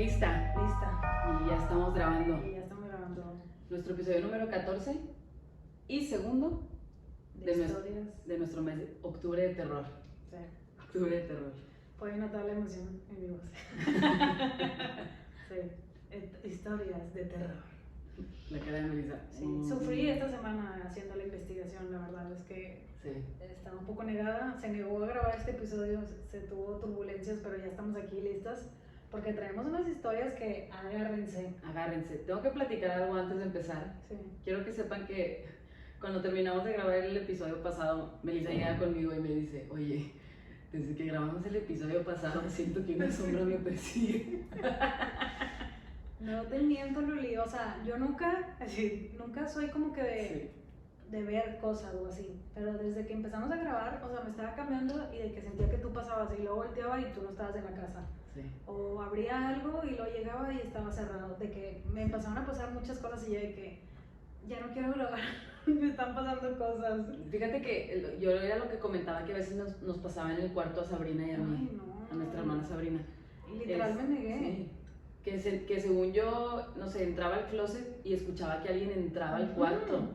Lista. Lista. Y ya estamos grabando. Y ya estamos grabando Nuestro episodio número 14 y segundo de de historias. de nuestro mes de octubre de terror. Sí. Octubre de terror. Pueden notar la emoción en mi voz. Sí. Historias de terror. La cara de Melissa. Sí. Sufrí esta semana haciendo la investigación, la verdad es que Sí. estaba un poco negada. Se negó a grabar este episodio, se tuvo turbulencias, pero ya estamos aquí listas. Porque traemos unas historias que agárrense. Agárrense. Tengo que platicar algo antes de empezar. Sí. Quiero que sepan que cuando terminamos de grabar el episodio pasado, Melissa llega conmigo y me dice, oye, desde que grabamos el episodio pasado siento que una sombra me persigue. No te miento, Luli, o sea, yo nunca soy como que de ver cosas o así, pero desde que empezamos a grabar, o sea, me estaba cambiando y de que sentía que tú pasabas y luego volteaba y tú no estabas en la casa. Sí. O abría algo y luego llegaba y estaba cerrado, de que me empezaron a pasar muchas cosas y yo de que ya no quiero grabar, me están pasando cosas. Fíjate que yo era lo que comentaba, que a veces nos pasaba en el cuarto a Sabrina y a mí, Ay, no. a nuestra hermana Sabrina. Y literal me negué. Sí. Que según yo, no sé, entraba al closet y escuchaba que alguien entraba al cuarto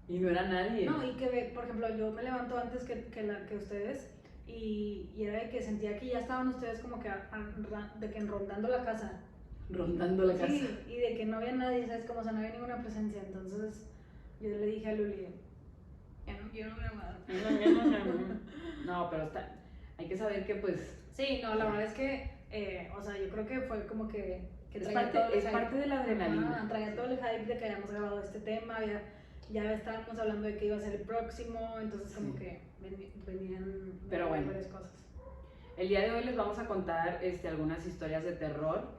y no era nadie. No, y que, por ejemplo, yo me levanto antes que ustedes y era de que sentía que ya estaban ustedes como que de que rondando la casa. Rondando la casa. Sí, y de que no había nadie, ¿sabes? Como, o sea, no había ninguna presencia. Entonces yo le dije a Luli, ya no quiero grabar. No, pero hay que saber que pues... Sí, no, la verdad es que, o sea, yo creo que fue como que es traía parte, todo el es hype. parte de la adrenalina. Traía todo el hype de que habíamos grabado este tema, ya estábamos hablando de que iba a ser el próximo, entonces como que venían Pero bueno, varias cosas. El día de hoy les vamos a contar algunas historias de terror.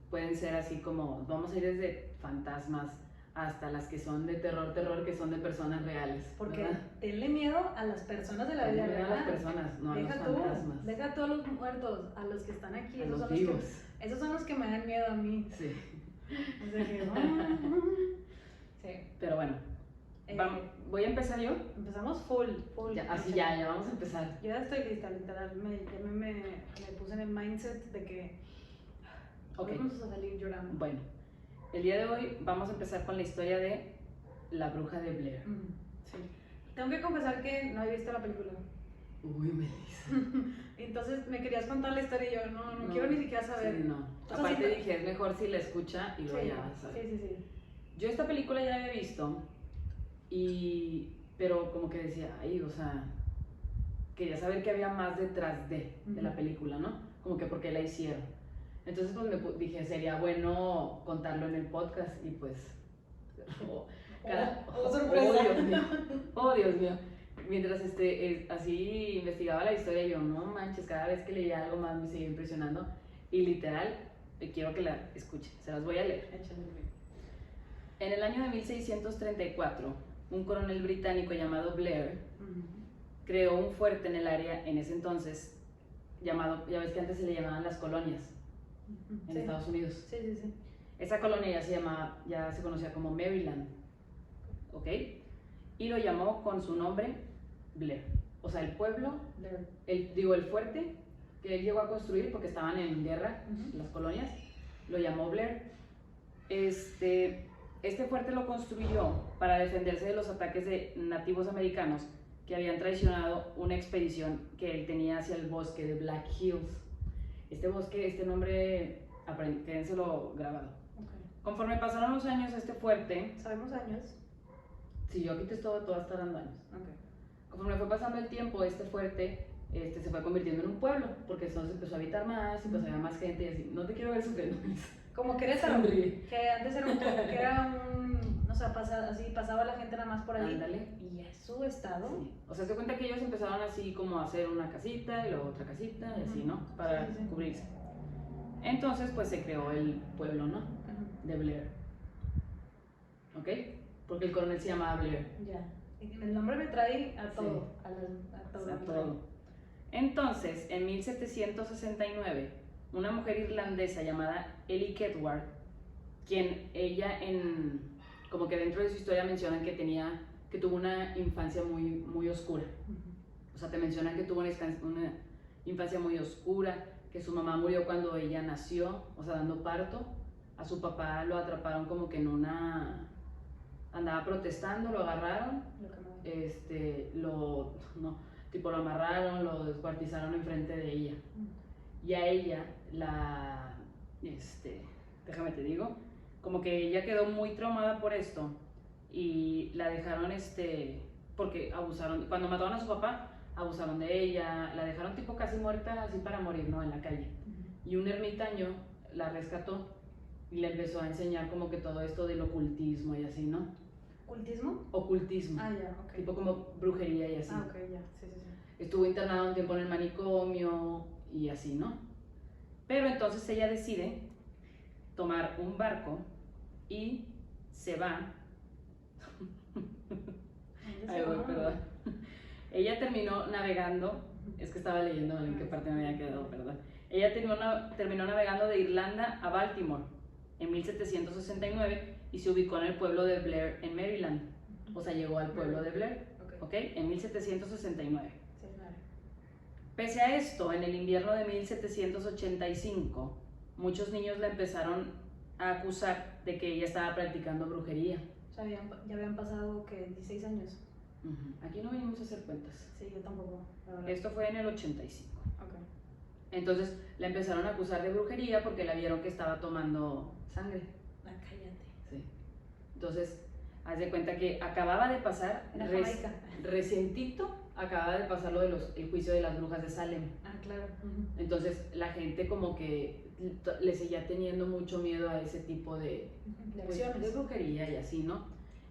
Pueden ser así como, vamos a ir desde fantasmas hasta las que son de terror, que son de personas reales. Porque ¿verdad? tenle miedo a las personas de la vida real. A las personas, no a los fantasmas. Deja a todos los muertos, a los que están aquí. A los vivos. Esos son los que me dan miedo a mí. Sí. O sea que, sí. Pero bueno, voy a empezar yo. Empezamos full. Ya vamos a empezar. Yo ya estoy lista, literal. Me puse en el mindset de que vamos a salir llorando. Bueno, el día de hoy vamos a empezar con la historia de La Bruja de Blair. Sí. Tengo que confesar que no he visto la película. Uy, Melissa. Entonces me querías contar la historia y yo no quiero ni siquiera saber. Sí, no. O sea, aparte sí, dije, es mejor si la escucha y luego ya vas a ver. Sí. Yo esta película ya la había visto, pero como que decía, ay, o sea, quería saber qué había más detrás de la película, ¿no? Como que por qué la hicieron. Entonces pues dije, sería bueno contarlo en el podcast y pues... sorpresa. Oh, Dios mío. Mientras así investigaba la historia, yo, no manches, cada vez que leía algo más me seguía impresionando. Y literal, quiero que la escuchen, se las voy a leer. En el año de 1634, un coronel británico llamado Blair creó un fuerte en el área en ese entonces, llamado, ya ves que antes se le llamaban las colonias en Estados Unidos. Sí. Esa colonia ya se conocía como Maryland, ¿ok? Y lo llamó con su nombre Blair. O sea, el pueblo, el fuerte que él llegó a construir porque estaban en guerra, las colonias, lo llamó Blair. Este fuerte lo construyó para defenderse de los ataques de nativos americanos que habían traicionado una expedición que él tenía hacia el bosque de Black Hills. Este bosque, este nombre, quédenselo grabado. Okay. Conforme pasaron los años, este fuerte... ¿Sabemos años? Si yo aquí te estoy todas estar dando años. Okay. Conforme fue pasando el tiempo, este fuerte se fue convirtiendo en un pueblo, porque entonces empezó a habitar más y pues había más gente y así. No te quiero ver sufriendo. Como Querétaro, que antes era no sé, pasaba la gente nada más por ahí. Ándale. Y es su estado. Sí. O sea, se cuenta que ellos empezaron así como a hacer una casita y luego otra casita y así, ¿no? Para cubrirse. Entonces, pues se creó el pueblo, ¿no? De Blair. ¿Ok? Porque el coronel se llamaba Blair. Ya. El nombre me trae a todo. Sí. A todo. Entonces, en 1769, una mujer irlandesa llamada Ellie Kedward, quien ella como que dentro de su historia mencionan que tuvo una infancia muy oscura. O sea, te mencionan que tuvo una infancia muy oscura, que su mamá murió cuando ella nació, o sea, dando parto. A su papá lo atraparon como que en una... andaba protestando, lo agarraron, no, tipo lo amarraron, lo descuartizaron enfrente de ella. Y a ella déjame te digo, como que ella quedó muy traumada por esto y la dejaron, porque abusaron, cuando mataron a su papá, abusaron de ella, la dejaron tipo casi muerta, así para morir, ¿no? En la calle. Y un ermitaño la rescató y le empezó a enseñar como que todo esto del ocultismo y así, ¿no? ¿Ocultismo? Ocultismo. Ah, ya, ok. Tipo como brujería y así. Ah, ok, ya, sí. Estuvo internada un tiempo en el manicomio y así, ¿no? Pero entonces ella decide tomar un barco y se va. Ay, voy, perdón. Ella terminó navegando, es que estaba leyendo en qué parte me había quedado, perdón. Ella terminó navegando de Irlanda a Baltimore en 1769 y se ubicó en el pueblo de Blair, en Maryland. O sea, llegó al pueblo de Blair, ¿ok? En 1769. Pese a esto, en el invierno de 1785, muchos niños la empezaron a acusar de que ella estaba practicando brujería. O sea, ya habían pasado, ¿qué? 16 años. Aquí no venimos a hacer cuentas. Sí, yo tampoco. Esto fue en el 85. Okay. Entonces la empezaron a acusar de brujería porque la vieron que estaba tomando sangre. Ah, cállate. Sí. Entonces, haz de cuenta que acababa de pasar, recientito, acababa de pasar lo de el juicio de las brujas de Salem. Ah, claro. Entonces la gente como que le seguía teniendo mucho miedo a ese tipo de brujería y así, ¿no?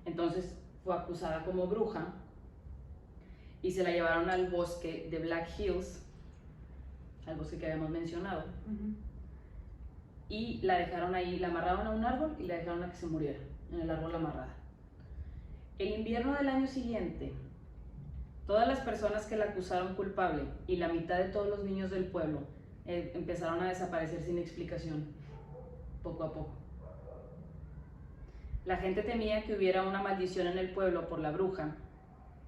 Entonces fue acusada como bruja y se la llevaron al bosque de Black Hills, al bosque que habíamos mencionado, y la dejaron ahí, la amarraron a un árbol y la dejaron a que se muriera en el árbol amarrada. El invierno del año siguiente, todas las personas que la acusaron culpable y la mitad de todos los niños del pueblo empezaron a desaparecer sin explicación, poco a poco. La gente temía que hubiera una maldición en el pueblo por la bruja.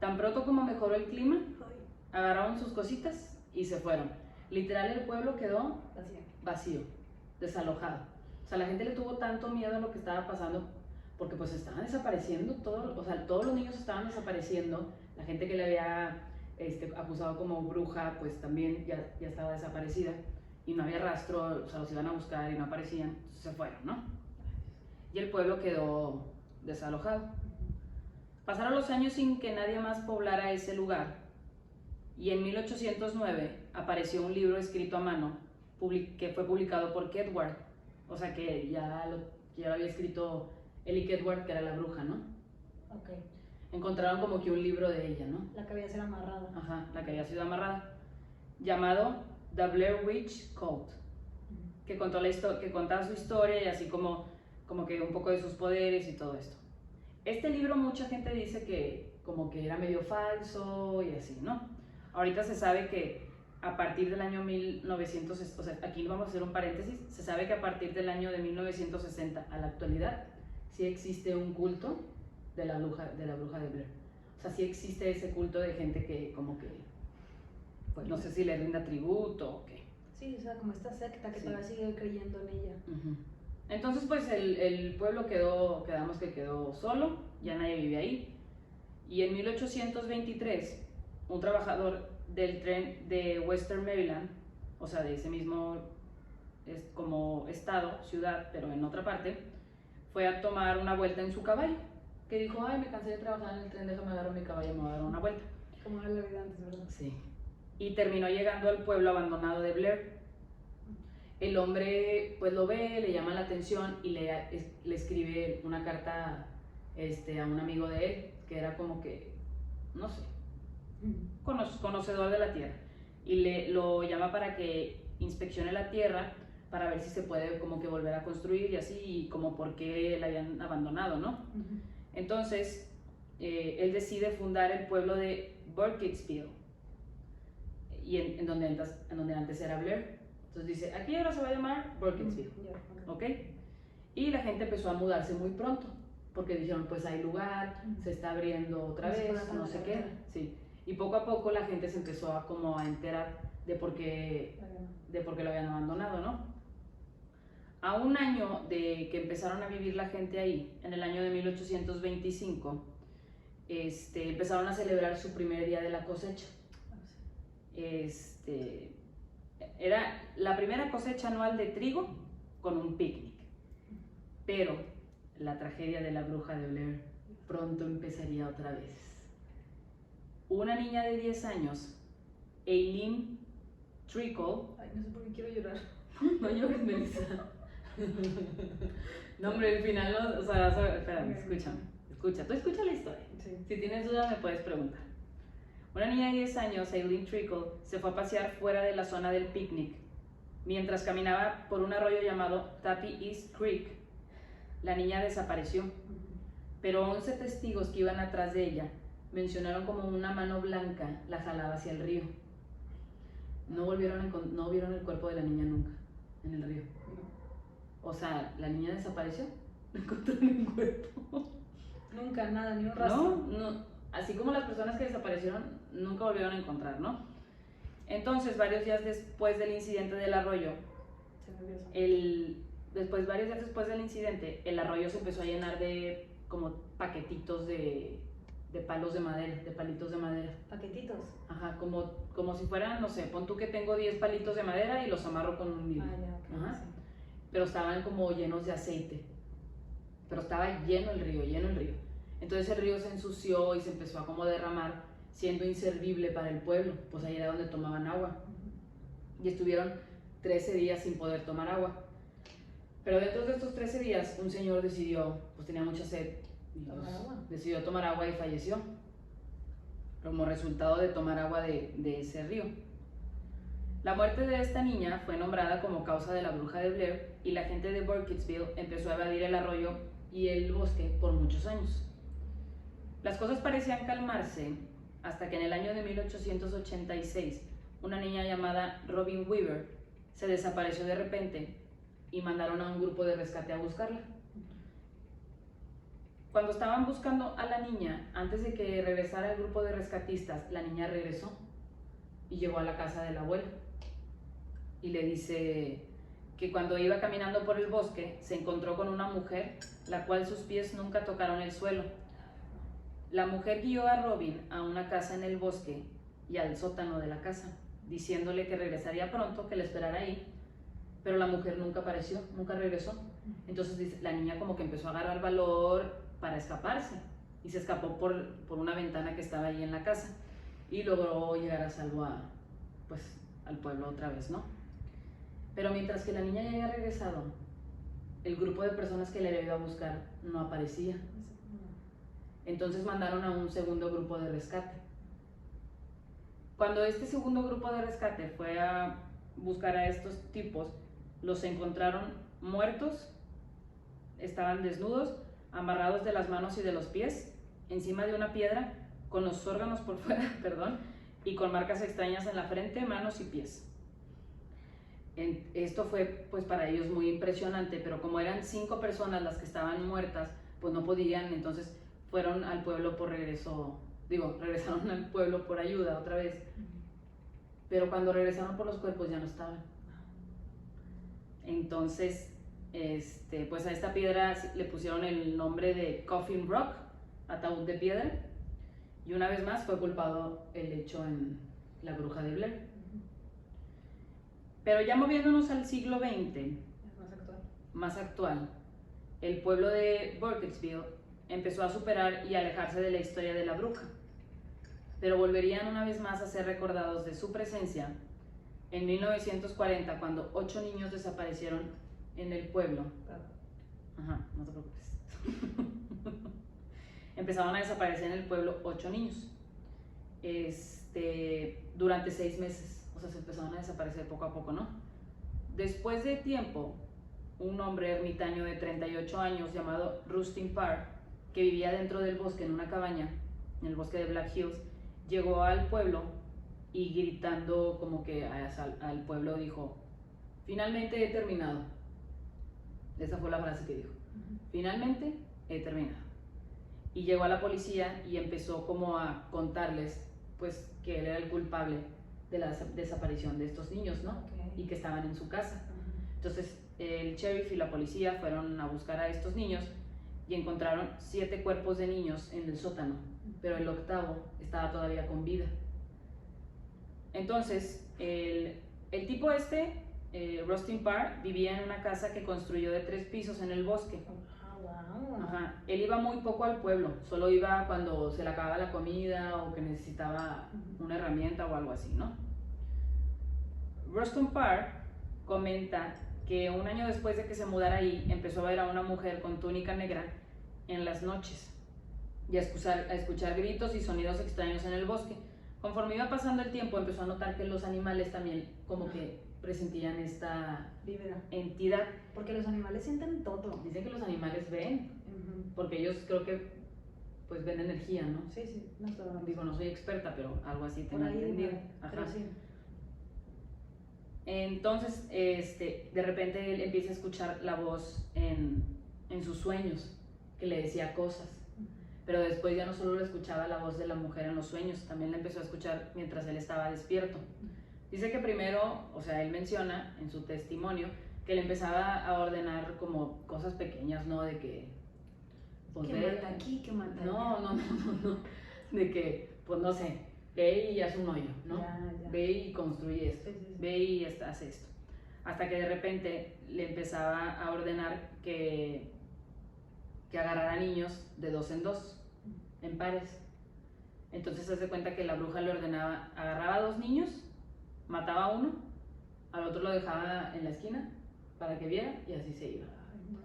Tan pronto como mejoró el clima, agarraron sus cositas y se fueron. Literal, el pueblo quedó vacío, desalojado. O sea, la gente le tuvo tanto miedo a lo que estaba pasando porque pues estaban desapareciendo todos los niños estaban desapareciendo. La gente que le había acusado como bruja, pues también ya estaba desaparecida y no había rastro, o sea, los iban a buscar y no aparecían, se fueron, ¿no? Y el pueblo quedó desalojado. Pasaron los años sin que nadie más poblara ese lugar y en 1809 apareció un libro escrito a mano que fue publicado por Kedward, o sea que ya lo había escrito Ellie Kedward, que era la bruja, ¿no? Ok. Encontraron como que un libro de ella, ¿no? La que había sido amarrada. Ajá, la que había sido amarrada, llamado The Blair Witch Cult, que contaba su historia y así como que un poco de sus poderes y todo esto. Este libro mucha gente dice que como que era medio falso y así, ¿no? Ahorita se sabe que a partir del año 1900, o sea, aquí vamos a hacer un paréntesis, se sabe que a partir del año de 1960 a la actualidad sí existe un culto de la bruja de Blair. O sea, sí existe ese culto de gente que como que, pues no sé si le rinda tributo o qué. Sí, o sea, como esta secta que todavía sigue creyendo en ella. Entonces, pues el pueblo quedamos que quedó solo, ya nadie vive ahí. Y en 1823, un trabajador del tren de Western Maryland, o sea, de ese mismo como estado, ciudad, pero en otra parte, fue a tomar una vuelta en su caballo, que dijo, ay, me cansé de trabajar en el tren, déjame agarrar mi caballo y me voy a dar una vuelta. Como era la vida antes, ¿verdad? Sí. Y terminó llegando al pueblo abandonado de Blair. El hombre pues lo ve, le llama la atención y le escribe una carta a un amigo de él, que era como que, no sé, conocedor de la tierra. Y lo llama para que inspeccione la tierra para ver si se puede como que volver a construir y así, y como por qué la habían abandonado, ¿no? Entonces, él decide fundar el pueblo de Burkittsville, y en donde antes era Blair. Entonces dice, aquí ahora se va a llamar Burkittsville, ¿ok? Y la gente empezó a mudarse muy pronto, porque dijeron, pues hay lugar, se está abriendo otra vez, no sé qué. Sí. Y poco a poco la gente se empezó a como a enterar de por qué de por qué lo habían abandonado, ¿no? A un año de que empezaron a vivir la gente ahí, en el año de 1825, empezaron a celebrar su primer día de la cosecha. Era la primera cosecha anual de trigo con un picnic. Pero la tragedia de la bruja de Blair pronto empezaría otra vez. Una niña de 10 años, Eileen Trickle. Ay, no sé por qué quiero llorar. No llores, Melissa. No, hombre, el final no. O sea, espérame, escúchame. Escucha, tú escucha la historia. Sí. Si tienes dudas, me puedes preguntar. Una niña de 10 años, Eileen Trickle, se fue a pasear fuera de la zona del picnic. Mientras caminaba por un arroyo llamado Tappy East Creek, la niña desapareció. Pero 11 testigos que iban atrás de ella mencionaron como una mano blanca la jalaba hacia el río. No vieron el cuerpo de la niña nunca en el río. O sea, la niña desapareció, no encontraron el cuerpo. Nunca, nada, ni un rastro. No, así como las personas que desaparecieron nunca volvieron a encontrar, ¿no? Entonces, varios días después del incidente del arroyo, varios días después del incidente, el arroyo se empezó a llenar de como paquetitos de palos de madera, de palitos de madera. ¿Paquetitos? Ajá, como si fueran, no sé, pon tú que tengo 10 palitos de madera y los amarro con un hilo. Ah, ya, ok. Ajá. Sí. Pero estaban como llenos de aceite. Pero estaba lleno el río. Entonces el río se ensució y se empezó a como derramar, siendo inservible para el pueblo, pues ahí era donde tomaban agua. Y estuvieron 13 días sin poder tomar agua. Pero dentro de estos 13 días, un señor decidió, pues tenía mucha sed, y decidió tomar agua y falleció, como resultado de tomar agua de ese río. La muerte de esta niña fue nombrada como causa de la bruja de Blair y la gente de Burkittsville empezó a evadir el arroyo y el bosque por muchos años. Las cosas parecían calmarse hasta que en el año de 1886 una niña llamada Robin Weaver se desapareció de repente y mandaron a un grupo de rescate a buscarla. Cuando estaban buscando a la niña, antes de que regresara el grupo de rescatistas, la niña regresó y llegó a la casa de la abuela y le dice que cuando iba caminando por el bosque se encontró con una mujer la cual sus pies nunca tocaron el suelo. La mujer guió a Robin a una casa en el bosque y al sótano de la casa, diciéndole que regresaría pronto, que la esperara ahí, pero la mujer nunca apareció, nunca regresó. Entonces la niña como que empezó a agarrar valor para escaparse y se escapó por una ventana que estaba ahí en la casa y logró llegar a salvo al pueblo otra vez, ¿no? Pero mientras que la niña ya había regresado, el grupo de personas que le había ido a buscar no aparecía. Entonces mandaron a un segundo grupo de rescate. Cuando este segundo grupo de rescate fue a buscar a estos tipos, los encontraron muertos, estaban desnudos, amarrados de las manos y de los pies, encima de una piedra, con los órganos por fuera, y con marcas extrañas en la frente, manos y pies. Esto fue pues para ellos muy impresionante, pero como eran 5 personas las que estaban muertas, pues no podían, entonces fueron al pueblo regresaron al pueblo por ayuda otra vez, pero cuando regresaron por los cuerpos ya no estaban. Entonces, pues a esta piedra le pusieron el nombre de Coffin Rock, ataúd de piedra, y una vez más fue culpado el hecho en la bruja de Blair. Pero ya moviéndonos al siglo XX, más actual, el pueblo de Burkittsville empezó a superar y alejarse de la historia de la bruja, pero volverían una vez más a ser recordados de su presencia en 1940, cuando 8 niños desaparecieron en el pueblo. Ajá, no te preocupes. Empezaron a desaparecer en el pueblo 8 niños durante 6 meses. O sea, se empezaron a desaparecer poco a poco, ¿no? Después de tiempo, un hombre ermitaño de 38 años llamado Rustin Parr, que vivía dentro del bosque en una cabaña, en el bosque de Black Hills, llegó al pueblo y gritando como que al pueblo dijo: finalmente he terminado. Esa fue la frase que dijo: finalmente he terminado. Y llegó a la policía y empezó como a contarles pues que él era el culpable de la desaparición de estos niños, ¿no? Ok. Y que estaban en su casa. Ujú. Entonces el sheriff y la policía fueron a buscar a estos niños y encontraron 7 cuerpos de niños en el sótano, pero el 8º estaba todavía con vida. Entonces el tipo Rustin Parr, vivía en una casa que construyó de 3 pisos en el bosque. Wow. Ajá. Él iba muy poco al pueblo, solo iba cuando se le acababa la comida o que necesitaba una herramienta o algo así, ¿no? Rustin Parr comenta que un año después de que se mudara ahí, empezó a ver a una mujer con túnica negra en las noches y a escuchar gritos y sonidos extraños en el bosque. Conforme iba pasando el tiempo, empezó a notar que los animales también como que presentían esta Vibra. entidad. Porque los animales sienten todo. Dicen que los animales ven, Ujú. porque ellos creo que pues ven energía, ¿no? Sí, sí, no estoy hablando. Digo, no soy experta, pero algo así Por tengo ahí, entendido. pero Ajá. sí. Entonces, de repente él empieza a escuchar la voz en sus sueños, que le decía cosas. Pero después ya no solo le escuchaba la voz de la mujer en los sueños, también la empezó a escuchar mientras él estaba despierto. Dice que primero, o sea, él menciona en su testimonio que le empezaba a ordenar como cosas pequeñas, ¿no? De que... Pues, que mata aquí, que mata allá. No. De que, pues no sé, ve y haz un hoyo, ¿no? Ya. Ve y construye esto, Sí. ve y hace esto. Hasta que de repente le empezaba a ordenar que agarrara niños de 2 en 2, en pares. Entonces se hace cuenta que la bruja le ordenaba, agarraba a 2 niños, mataba a uno, al otro lo dejaba en la esquina para que viera y así se iba. Ay, no.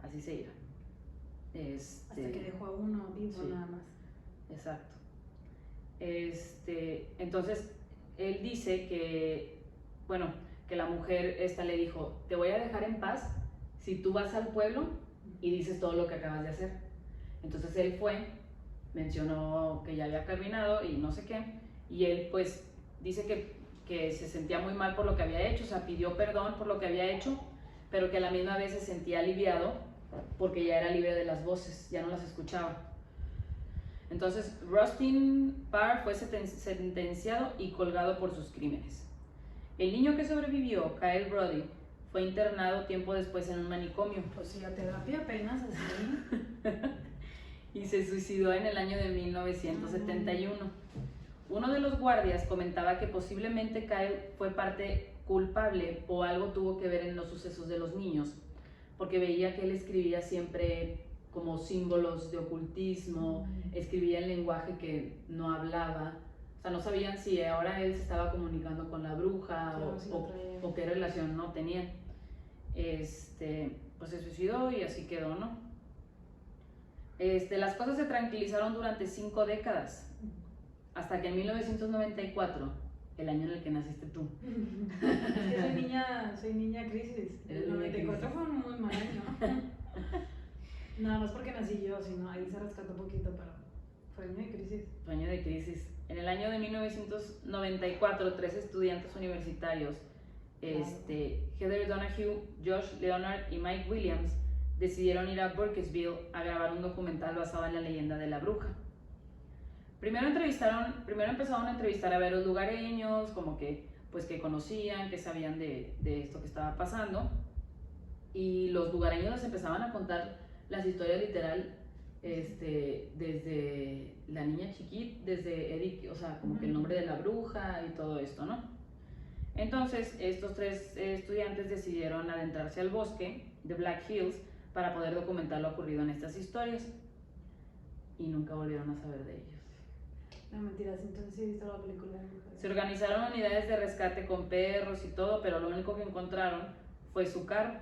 Así se iba. Hasta que dejó a uno vivo, sí. nada más. Exacto. Entonces, él dice que, bueno, que la mujer le dijo, te voy a dejar en paz si tú vas al pueblo y dices todo lo que acabas de hacer. Entonces él fue, mencionó que ya había caminado y no sé qué, y él pues dice que se sentía muy mal por lo que había hecho, o sea, pidió perdón por lo que había hecho, pero que a la misma vez se sentía aliviado porque ya era libre de las voces, ya no las escuchaba. Entonces, Rustin Parr fue sentenciado y colgado por sus crímenes. El niño que sobrevivió, Kyle Brody, fue internado tiempo después en un manicomio. Pues sí, a terapia apenas así. Y se suicidó en el año de 1971. Uno de los guardias comentaba que posiblemente Kyle fue parte culpable o algo tuvo que ver en los sucesos de los niños, porque veía que él escribía siempre como símbolos de ocultismo, escribía en lenguaje que no hablaba, o sea, no sabían si ahora él se estaba comunicando con la bruja, Claro, sí, o qué relación no tenían. Pues se suicidó y así quedó, ¿no? Las cosas se tranquilizaron durante 5 décadas, hasta que en 1994, el año en el que naciste tú. Es que soy niña crisis. El 94 fue un muy mal año. Nada más porque nací yo, sino ahí se rescató poquito, pero fue año de crisis. Fue año de crisis. En el año de 1994, 3 estudiantes universitarios, Heather Donahue, Josh Leonard y Mike Williams, decidieron ir a Burkittsville a grabar un documental basado en la leyenda de la bruja. Primero empezaron a entrevistar a varios lugareños, como que conocían, que sabían de esto que estaba pasando, y los lugareños les empezaban a contar las historias literal, desde la niña chiquita, desde Eric, o sea, como que el nombre de la bruja y todo esto, ¿no? Entonces, estos 3 estudiantes decidieron adentrarse al bosque de Black Hills para poder documentar lo ocurrido en estas historias, y nunca volvieron a saber de ellos. No, mentiras, entonces sí he visto la película. Se organizaron unidades de rescate con perros y todo, pero lo único que encontraron fue su carro.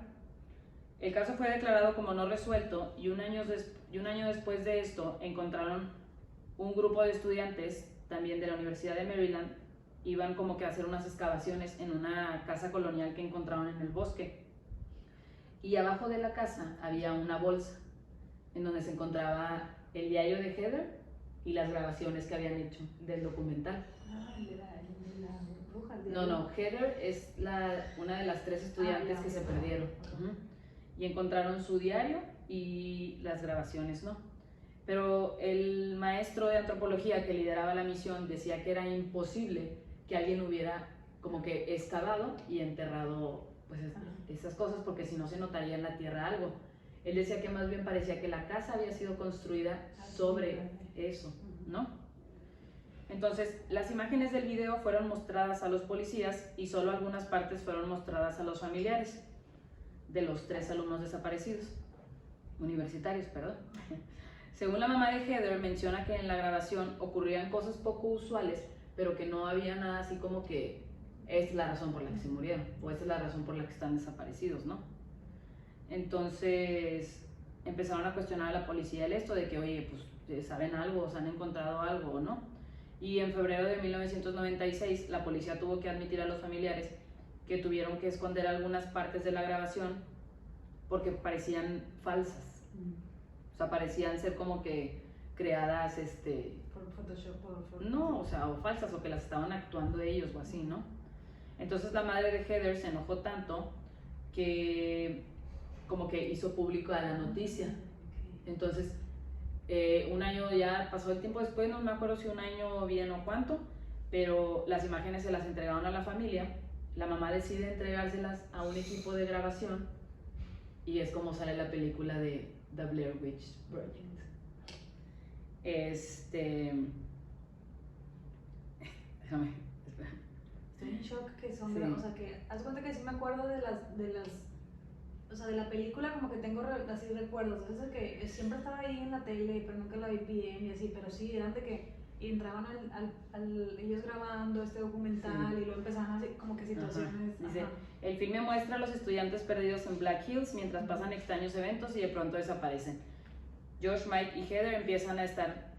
El caso fue declarado como no resuelto y un año después de esto encontraron un grupo de estudiantes, también de la Universidad de Maryland, iban como que a hacer unas excavaciones en una casa colonial que encontraron en el bosque. Y abajo de la casa había una bolsa en donde se encontraba el diario de Heather y las grabaciones que habían hecho del documental. Ah, de la bruja. No, Heather es una de las 3 estudiantes que se perdieron. Y encontraron su diario y las grabaciones, ¿no? Pero el maestro de antropología que lideraba la misión decía que era imposible que alguien hubiera como que excavado y enterrado pues esas cosas, porque si no se notaría en la tierra algo. Él decía que más bien parecía que la casa había sido construida sobre eso, ¿no? Entonces, las imágenes del video fueron mostradas a los policías y solo algunas partes fueron mostradas a los familiares de los 3 alumnos desaparecidos, universitarios, perdón. Según la mamá de Heather, menciona que en la grabación ocurrían cosas poco usuales, pero que no había nada así como que esta es la razón por la que se murieron, o esta es la razón por la que están desaparecidos, ¿no? Entonces empezaron a cuestionar a la policía el esto de que, oye, pues saben algo, se han encontrado algo o no. Y en febrero de 1996 la policía tuvo que admitir a los familiares que tuvieron que esconder algunas partes de la grabación porque parecían falsas. O sea, parecían ser como que creadas, por Photoshop, no, o sea, o falsas, o que las estaban actuando ellos o así, ¿no? Entonces la madre de Heather se enojó tanto que como que hizo público a la noticia. Entonces, un año ya pasó el tiempo después, no me acuerdo si un año bien o cuánto, pero las imágenes se las entregaron a la familia. La mamá decide entregárselas a un equipo de grabación y es como sale la película de The Blair Witch Project. Déjame, espera. Estoy en shock que son, Sí. o sea, que haz cuenta que sí me acuerdo de las, o sea, de la película como que tengo así recuerdos, de esas que siempre estaba ahí en la tele, pero nunca la vi bien y así, pero sí, eran de que entraban ellos grabando este documental, Sí. y luego empezaban así como que situaciones. Dice, el filme muestra a los estudiantes perdidos en Black Hills mientras pasan extraños eventos y de pronto desaparecen. Josh, Mike y Heather empiezan a entrar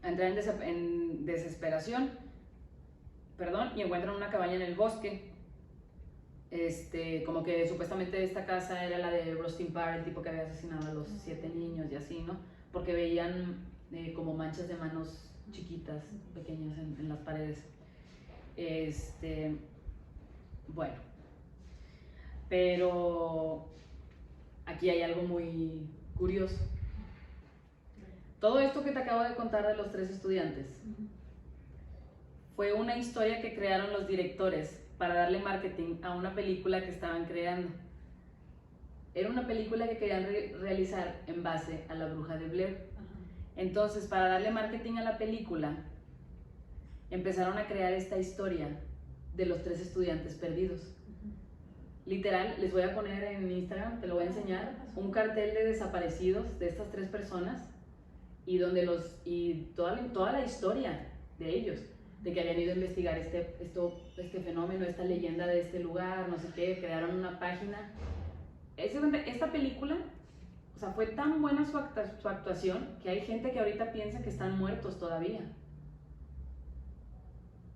en desesperación, y encuentran una cabaña en el bosque. Como que supuestamente esta casa era la de Rustin Parr, el tipo que había asesinado a los 7 niños y así, ¿no? Porque veían como manchas de manos chiquitas, pequeñas en las paredes. Bueno, pero aquí hay algo muy curioso. Todo esto que te acabo de contar de los 3 estudiantes fue una historia que crearon los directores para darle marketing a una película que estaban creando. Era una película que querían realizar en base a La Bruja de Blair. Entonces, para darle marketing a la película, empezaron a crear esta historia de los 3 estudiantes perdidos. Literal, les voy a poner en Instagram, te lo voy a enseñar, un cartel de desaparecidos de estas 3 personas y donde toda la historia de ellos, de que habían ido a investigar este fenómeno, esta leyenda de este lugar, no sé qué, crearon una página. Esta película, o sea, fue tan buena su actuación que hay gente que ahorita piensa que están muertos todavía.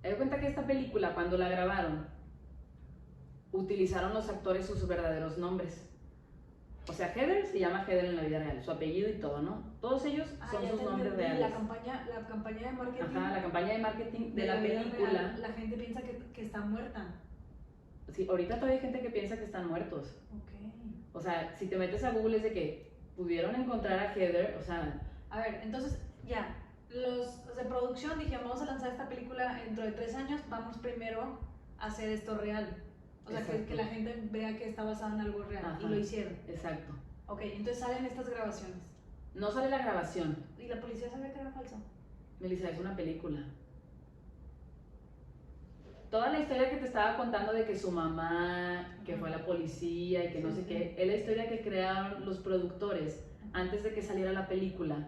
Te das cuenta que esta película, cuando la grabaron, utilizaron los actores sus verdaderos nombres. O sea, Heather se llama Heather en la vida real, su apellido y todo, ¿no? Todos ellos son sus nombres reales. La campaña de marketing. Ajá, la campaña de marketing de la película. Real, la gente piensa que está muerta. Sí, ahorita todavía hay gente que piensa que están muertos. Okay. O sea, si te metes a Google es de que pudieron encontrar a Heather, o sea... A ver, entonces, ya, los de producción dijeron, vamos a lanzar esta película dentro de 3 años, vamos primero a hacer esto real. O sea, que la gente vea que está basado en algo real. Ajá. Y lo hicieron. Exacto. Ok, entonces salen estas grabaciones. No sale la grabación. ¿Y la policía sabía que era falso? Melissa, es una película. Toda la historia que te estaba contando de que su mamá, que fue a la policía y que no sé qué, es la historia que crearon los productores antes de que saliera la película,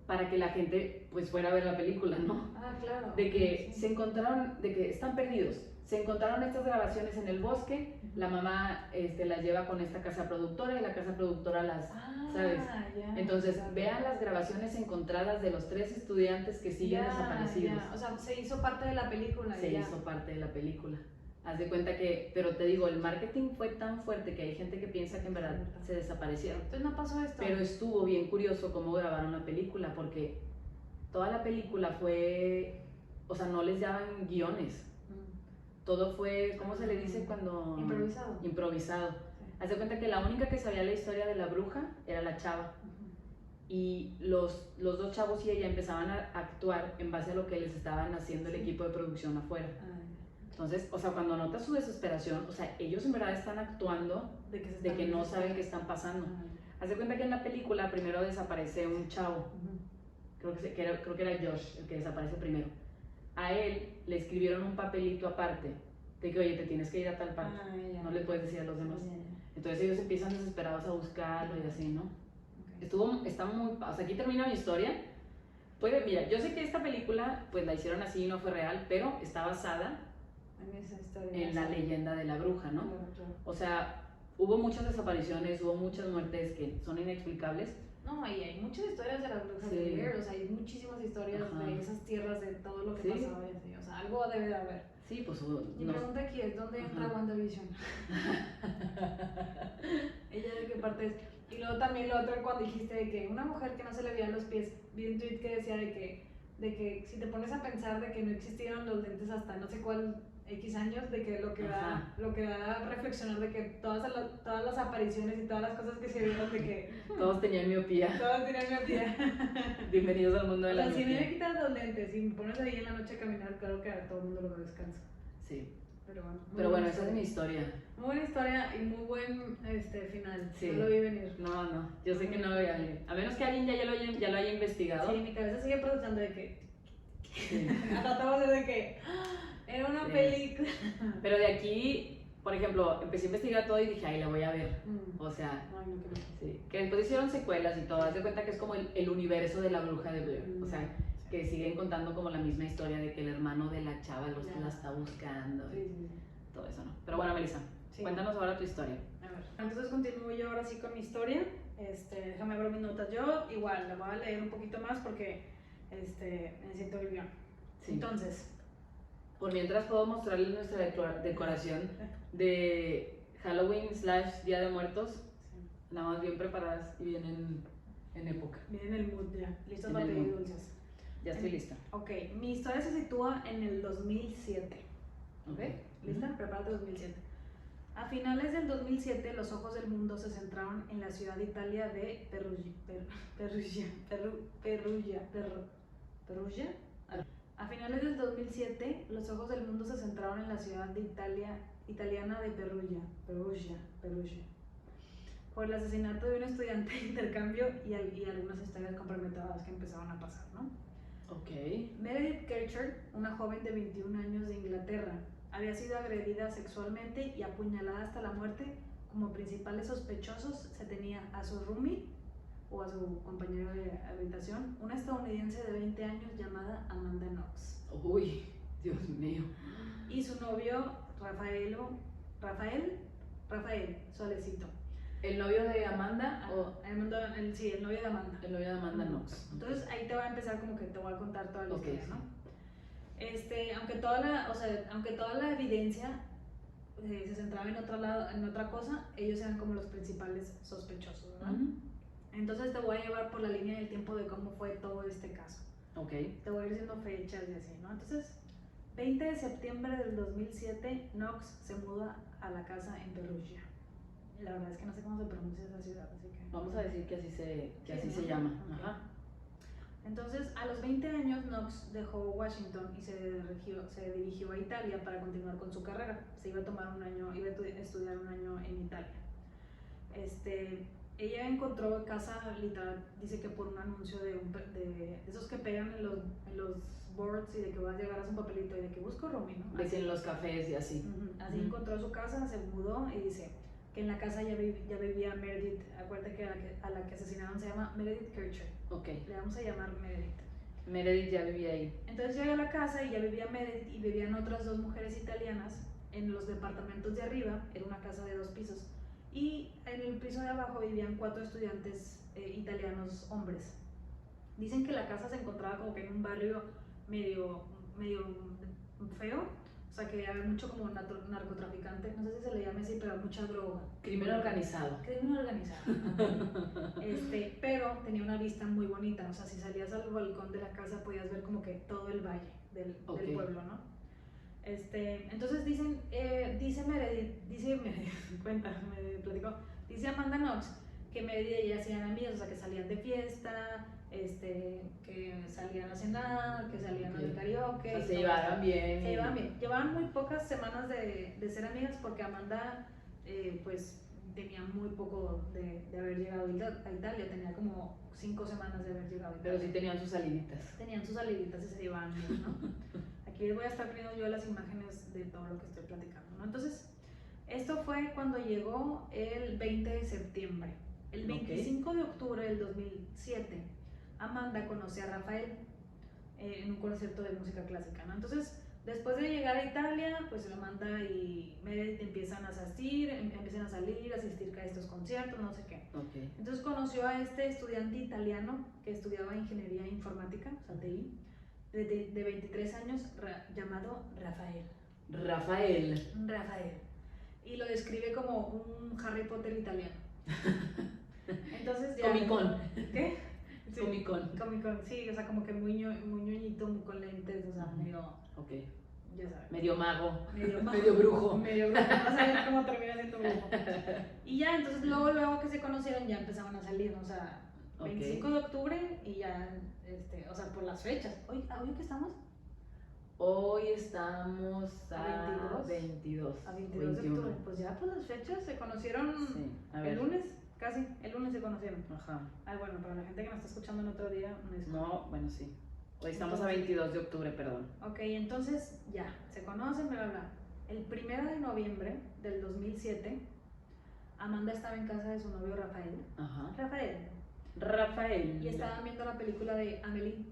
para que la gente pues fuera a ver la película, ¿no? Ah, claro. De que se encontraron, de que están perdidos. Se encontraron estas grabaciones en el bosque, la mamá las lleva con esta casa productora y la casa productora las, ¿sabes? Ya, entonces, vean las grabaciones encontradas de los 3 estudiantes que siguen desaparecidos. Ya. O sea, se hizo parte de la película. Se hizo parte de la película. Haz de cuenta que, pero te digo, el marketing fue tan fuerte que hay gente que piensa que en verdad se desaparecieron. Entonces no pasó esto. Pero estuvo bien curioso cómo grabaron la película, porque toda la película fue, o sea, no les daban guiones. Todo fue, ¿cómo se le dice cuando...? Improvisado. Improvisado. Sí. Haz de cuenta que la única que sabía la historia de la bruja era la chava. y los dos chavos y ella empezaban a actuar en base a lo que les estaban haciendo el equipo de producción afuera. Entonces, o sea, cuando notas su desesperación, o sea, ellos en verdad están actuando de que no saben qué están pasando. Haz de cuenta que en la película primero desaparece un chavo, creo que era Josh el que desaparece primero. A él le escribieron un papelito aparte de que, oye, te tienes que ir a tal parte, no le puedes decir a los demás. Entonces ellos empiezan desesperados a buscarlo y así, ¿no? Está muy, o sea, aquí termina mi historia. Mira, yo sé que esta película pues la hicieron así y no fue real, pero está basada en la leyenda de la bruja, ¿no? Claro. O sea, hubo muchas desapariciones, hubo muchas muertes que son inexplicables. No, y hay muchas historias de las brujas de Blair, o sea, hay muchísimas historias de esas tierras, de todo lo que pasaba y así, o sea, algo debe de haber. Sí, pues Mi pregunta aquí es, ¿dónde entra WandaVision? ¿Ella de qué parte es? Y luego también lo otro, cuando dijiste de que una mujer que no se le veían los pies, vi un tweet que decía de que si te pones a pensar de que no existieron los lentes hasta no sé cuál X años, de que lo que da a reflexionar de que todas las apariciones y todas las cosas que se vieron de que todos tenían miopía. Bienvenidos al mundo de la miopía. Si me quitas los lentes y me pones ahí en la noche a caminar, claro que a todo el mundo lo descansa. Sí. Pero bueno, esa es mi historia. Muy buena historia y muy buen final. Sí. No lo vi venir. No, yo sé que no lo vi venir. A menos que alguien ya lo haya investigado. Sí, mi cabeza sigue procesando de que. Sí. Tratamos de que. Era una película. Pero de aquí, por ejemplo, empecé a investigar todo y dije, ay, la voy a ver. O sea, sí. Que después hicieron secuelas y todo. Haz de cuenta que es como el universo de la bruja de Blair. O sea, que siguen contando como la misma historia de que el hermano de la chava la está buscando. Todo eso, ¿no? Pero bueno, Melissa, cuéntanos ahora tu historia. A ver, entonces continúo yo ahora sí con mi historia. Déjame ver mis notas. Yo igual, la voy a leer un poquito más porque necesito el guión. Sí. Entonces, por mientras puedo mostrarles nuestra decoración de Halloween / Día de Muertos. Nada más bien preparadas y bien en época. Bien en el mood ya. Listos para pedir dulces. Ya estoy lista. Ok, mi historia se sitúa en el 2007. ¿Ok? ¿Lista? Prepárate 2007. A finales del 2007, los ojos del mundo se centraron en la ciudad de Italia de Perugia. A finales del 2007, los ojos del mundo se centraron en la ciudad de italiana de Perugia, por el asesinato de un estudiante de intercambio y algunas historias comprometedoras que empezaron a pasar, ¿no? Ok. Meredith Kercher, una joven de 21 años de Inglaterra, había sido agredida sexualmente y apuñalada hasta la muerte. Como principales sospechosos se tenía a su roomie o a su compañero de habitación, una estadounidense de 20 años llamada Amanda Knox. Uy, Dios mío. Y su novio Rafael Solecito. ¿El novio de Amanda? Sí, el novio de Amanda. El novio de Amanda Knox. Entonces ahí te va a empezar como que te voy a contar toda la historia, ¿no? Aunque toda la evidencia se centraba en otra cosa, ellos eran como los principales sospechosos, ¿verdad? Entonces te voy a llevar por la línea del tiempo de cómo fue todo este caso. Okay. Te voy a ir diciendo fechas y así, ¿no? Entonces, 20 de septiembre del 2007, Knox se muda a la casa en Perugia. La verdad es que no sé cómo se pronuncia esa ciudad, así que... Vamos a decir que así se llama. Okay. Ajá. Entonces, a los 20 años, Knox dejó Washington y se dirigió a Italia para continuar con su carrera. Iba a estudiar un año en Italia. Ella encontró casa, literal, dice que por un anuncio de esos que pegan en los boards y de que vas a llegar a un papelito y de que busco roomie, ¿no? Así en los cafés y así. Así encontró su casa, se mudó y dice que en la casa ya vivía Meredith. Acuérdate que a la que asesinaron se llama Meredith Kercher. Ok. Le vamos a llamar Meredith. Meredith ya vivía ahí. Entonces llega a la casa y ya vivía Meredith y vivían otras 2 mujeres italianas en los departamentos de arriba. Era una casa de 2 pisos. Y en el piso de abajo vivían 4 estudiantes italianos hombres. Dicen que la casa se encontraba como que en un barrio medio feo, o sea que había mucho como narcotraficante, no sé si se le llama así, pero mucha droga. Crimen organizado. Pero tenía una vista muy bonita, o sea, si salías al balcón de la casa podías ver como que todo el valle del pueblo, ¿no? Entonces dice Meredith, dice Amanda Knox que Meredith y ella hacían amigas, o sea, que salían de fiesta, que salían a cenar, que salían al karaoke. O sea, se llevaban bien. Se llevaban bien. Llevaban muy pocas semanas de ser amigas porque Amanda, pues, tenía muy poco de haber llegado a Italia, tenía como 5 semanas de haber llegado a Italia. Pero sí tenían sus saliditas. Tenían sus saliditas y se llevaban bien, ¿no? Aquí les voy a estar poniendo yo las imágenes de todo lo que estoy platicando, ¿no? Entonces, esto fue cuando llegó el 20 de septiembre. El 25 de octubre del 2007, Amanda conoce a Rafael en un concierto de música clásica, ¿no? Entonces, después de llegar a Italia, pues Amanda y Meredith empiezan a asistir, empiezan a salir, a asistir a estos conciertos, no sé qué. Okay. Entonces conoció a este estudiante italiano que estudiaba ingeniería informática, o sea, TI, de 23 años, llamado Rafael. Rafael. Y lo describe como un Harry Potter italiano. Entonces ya... Comicón. ¿Qué? Sí, Comicón, sí, o sea, como que muy ñoñito, muy con lentes, o sea, medio... Ok. Ya sabes. Medio mago. Medio brujo. Medio brujo, no sabes cómo termina siendo brujo. Y ya, entonces luego que se conocieron ya empezaban a salir, o sea, 25 de octubre y ya, o sea, por las fechas. ¿Hoy qué estamos? Hoy estamos a 22. A 22 de octubre. Pues ya por las fechas se conocieron el lunes, casi, el lunes se conocieron. Ajá. Ay, bueno, para la gente que nos está escuchando en otro día, no, bueno, sí. Hoy estamos a 22 de octubre, perdón. Ok, entonces ya, se conocen, bla, bla, bla. El 1 de noviembre del 2007, Amanda estaba en casa de su novio Rafael. Ajá. Rafael. Y estaban viendo la película de Amélie.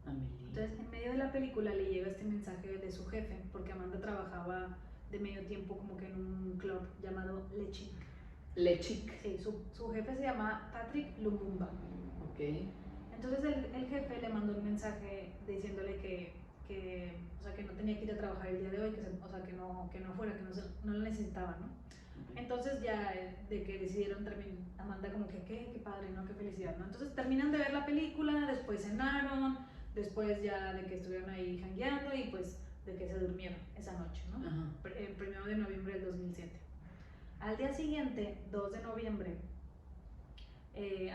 Entonces, en medio de la película le llega este mensaje de su jefe, porque Amanda trabajaba de medio tiempo como que en un club llamado Le Chic. Sí, su jefe se llama Patrick Lumumba. Ok. Entonces el jefe le mandó un mensaje diciéndole que o sea, que no tenía que ir a trabajar el día de hoy, o sea, que no fuera, que no lo necesitaba, ¿no? Entonces ya de que decidieron terminar, Amanda como que qué padre, ¿no? Qué felicidad, ¿no? Entonces terminan de ver la película, después cenaron, después ya de que estuvieron ahí jangueando y pues de que se durmieron esa noche, ¿no? El 1 de noviembre del 2007. Al día siguiente, 2 de noviembre,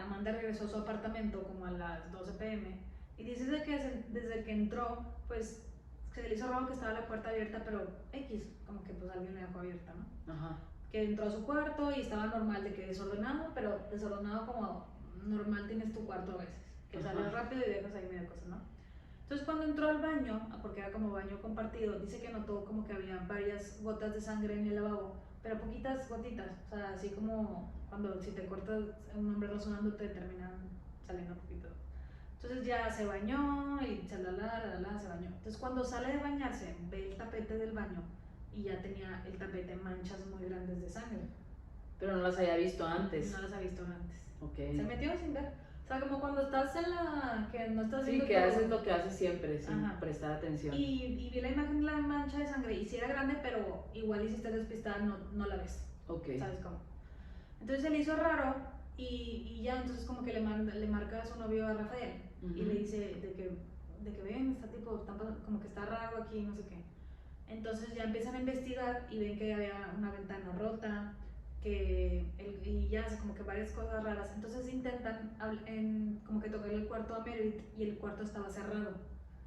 Amanda regresó a su apartamento como a las 12 p.m. y dice que desde que entró, pues se le hizo raro que estaba la puerta abierta, pero como que pues alguien la dejó abierta, ¿no? Ajá. Que entró a su cuarto y estaba normal, de que desordenado, pero desordenado como normal tienes tu cuarto a veces, que sales rápido y dejas ahí media cosa, ¿no? Entonces cuando entró al baño, porque era como baño compartido, dice que notó como que había varias gotas de sangre en el lavabo, pero poquitas gotitas, o sea, así como cuando si te cortas un hombre razonando te terminan saliendo poquito. Entonces ya se bañó y se bañó. Entonces cuando sale de bañarse, ve el tapete del baño y ya tenía el tapete manchas muy grandes de sangre. Pero no las había visto antes. No las había visto antes. Okay. Se metió sin ver. O sea, como cuando estás en la... que no estás viendo... Sí, que haces lo que haces siempre, sin prestar atención. Y vi la imagen de la mancha de sangre y sí era grande, pero igual y si estás despistada no la ves. Ok. ¿Sabes cómo? Entonces se le hizo raro y ya entonces como que le marca a su novio a Rafael y le dice de que ven, está tipo, como que está raro aquí, no sé qué. Entonces ya empiezan a investigar y ven que había una ventana rota, y ya como que varias cosas raras. Entonces intentan como que tocar el cuarto a Meredith y el cuarto estaba cerrado.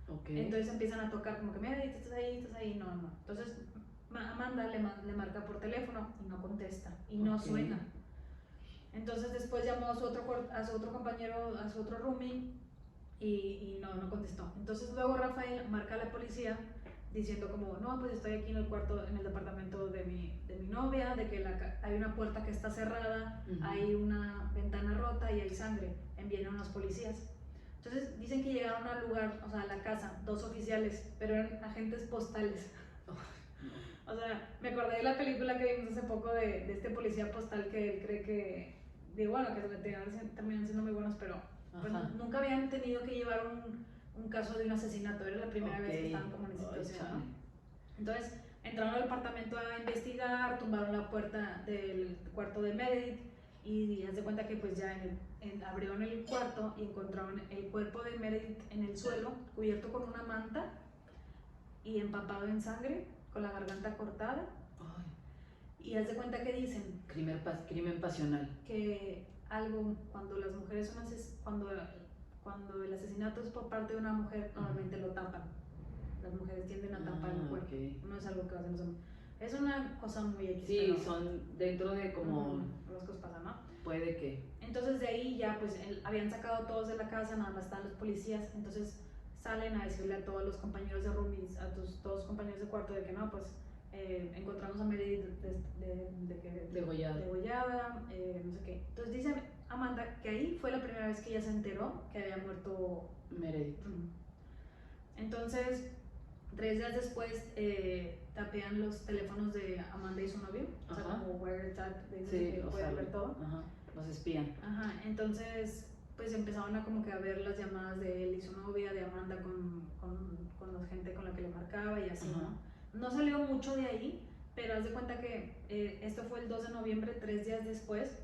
Okay. Entonces empiezan a tocar como que Meredith, estás ahí, no. Entonces Amanda le marca por teléfono y no contesta y no suena. Entonces después llamó a su otro compañero, a su otro roomie y no contestó. Entonces luego Rafael marca a la policía diciendo como, no, pues estoy aquí en el cuarto, en el departamento de mi novia, de que hay una puerta que está cerrada, hay una ventana rota y hay sangre, envíen a unos policías. Entonces dicen que llegaron al lugar, o sea, a la casa, 2 oficiales, pero eran agentes postales. O sea, me acordé de la película que vimos hace poco de este policía postal que él cree que, digo, bueno, que terminan siendo muy buenos, pero pues, nunca habían tenido que llevar un caso de un asesinato, era la primera vez que estaban como en esa situación, ¿no? Entonces entraron al apartamento a investigar, tumbaron la puerta del cuarto de Meredith y haz de cuenta que pues ya abrieron el cuarto y encontraron el cuerpo de Meredith en el suelo, cubierto con una manta y empapado en sangre, con la garganta cortada. Ay. Y haz de cuenta que dicen crimen pasional, que algo cuando las mujeres son cuando el asesinato es por parte de una mujer, normalmente lo tapan. Las mujeres tienden a tapar el cuerpo. Okay. No es algo que hacen los hombres. Es una cosa muy X. Sí, pero son dentro de como... las cosas pasan, ¿no? Puede que... Entonces de ahí ya pues habían sacado a todos de la casa, nada más estaban los policías, entonces salen a decirle a todos los compañeros de roomies, a todos los compañeros de cuarto de que no, pues encontramos a Meredith degollada, no sé qué. Entonces dice Amanda que ahí fue la primera vez que ella se enteró que había muerto Meredith. Entonces 3 días después tapean los teléfonos de Amanda y su novio, o sea, como wiretap, de que pueden ver todo. Los espían. Entonces pues empezaron a como que a ver las llamadas de él y su novia, de Amanda con la gente con la que le marcaba y así, ¿no? No salió mucho de ahí, pero haz de cuenta que esto fue el 2 de noviembre, 3 días después,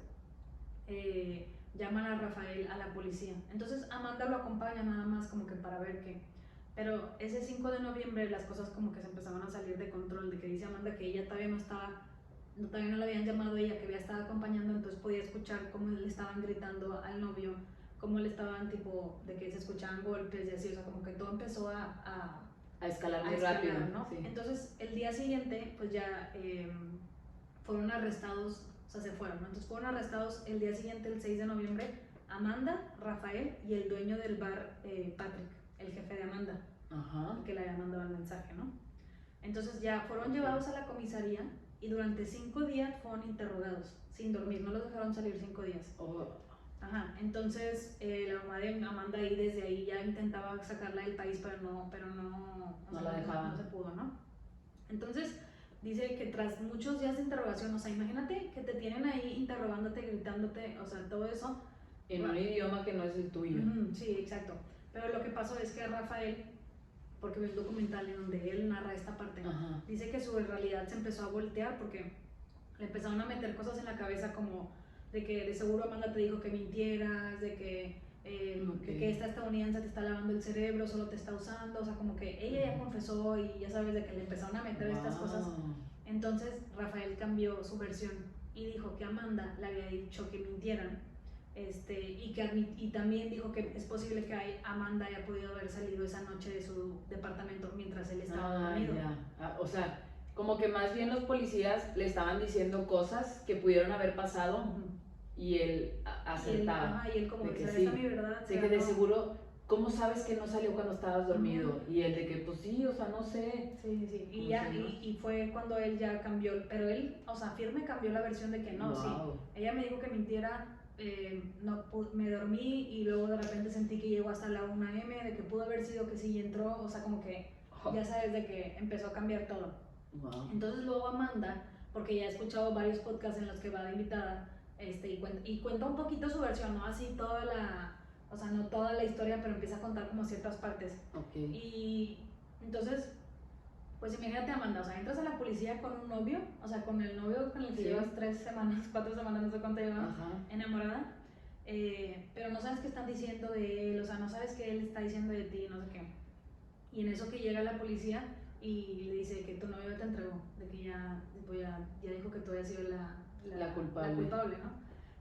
llaman a Rafael a la policía. Entonces Amanda lo acompaña nada más como que para ver qué. Pero ese 5 de noviembre las cosas como que se empezaban a salir de control, de que dice Amanda que ella todavía no la habían llamado a ella, que había estado acompañando, entonces podía escuchar cómo le estaban gritando al novio, cómo le estaban tipo, de que se escuchaban golpes y así, o sea, como que todo empezó a escalar muy rápido, ¿no? Sí. Entonces el día siguiente pues ya fueron arrestados, o sea, se fueron, ¿no? Entonces fueron arrestados el día siguiente, el 6 de noviembre, Amanda, Rafael y el dueño del bar, Patrick, el jefe de Amanda, el que le había mandado el mensaje, ¿no? Entonces ya fueron llevados a la comisaría y durante 5 días fueron interrogados, sin dormir, no los dejaron salir 5 días. Entonces la mamá de Amanda ahí desde ahí ya intentaba sacarla del país, pero no la dejaba. No se pudo, ¿no? Entonces dice que tras muchos días de interrogación, o sea, imagínate que te tienen ahí interrogándote, gritándote, o sea, todo eso. En un idioma que no es el tuyo. Sí, exacto. Pero lo que pasó es que Rafael, porque ves el documental en donde él narra esta parte, dice que su realidad se empezó a voltear porque le empezaron a meter cosas en la cabeza como de que de seguro Amanda te dijo que mintieras, de que esta estadounidense te está lavando el cerebro, solo te está usando, o sea, como que ella ya confesó y ya sabes de que le empezaron a meter estas cosas. Entonces Rafael cambió su versión y dijo que Amanda le había dicho que mintieran, y también dijo que es posible que Amanda haya podido haber salido esa noche de su departamento mientras él estaba dormido. O sea, como que más bien los policías le estaban diciendo cosas que pudieron haber pasado y él acertaba. Y él como de que esa sí, es mi verdad. de que de seguro, ¿cómo sabes que no salió cuando estabas dormido? Y él de que, pues sí, o sea, no sé. Sí. Y fue cuando él ya cambió, pero él, o sea, firme cambió la versión de que no, sí. Ella me dijo que mintiera, me dormí y luego de repente sentí que llegó hasta la 1 AM, de que pudo haber sido que sí entró, o sea, como que ya sabes de que empezó a cambiar todo. Entonces luego Amanda, porque ya he escuchado varios podcasts en los que va de invitada, y cuenta un poquito su versión, no así toda o sea, no toda la historia, pero empieza a contar como ciertas partes. Y entonces, pues imagínate Amanda, o sea, entras a la policía con un novio, o sea, con el novio con el que llevas 3 semanas, 4 semanas, no sé cuánto llevas, enamorada, pero no sabes qué están diciendo de él, o sea, no sabes qué él está diciendo de ti, no sé qué. Y en eso que llega la policía y le dice que tu novio te entregó, de que ya dijo que tú habías sido la culpable, ¿no?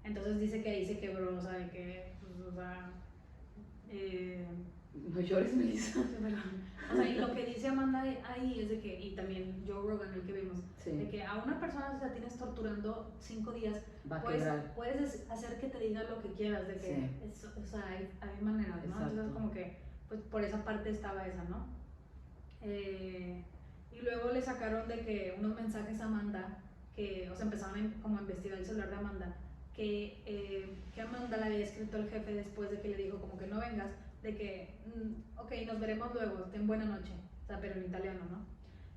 Entonces dice que ahí se quebró, o sea, de que, pues, o sea... no llores, Melissa. O sea, y lo que dice Amanda ahí es de que, y también Joe Rogan, el que vimos, de que a una persona si la tienes torturando 5 días, puedes hacer que te diga lo que quieras, de que, o sea, hay maneras, ¿no? Exacto. Entonces como que, pues por esa parte estaba esa, ¿no? Y luego le sacaron de que unos mensajes a Amanda, o sea, empezaron como a investigar el celular de Amanda, que Amanda le había escrito al jefe después de que le dijo como que no vengas, de que, ok, nos veremos luego, ten buena noche, o sea, pero en italiano, ¿no?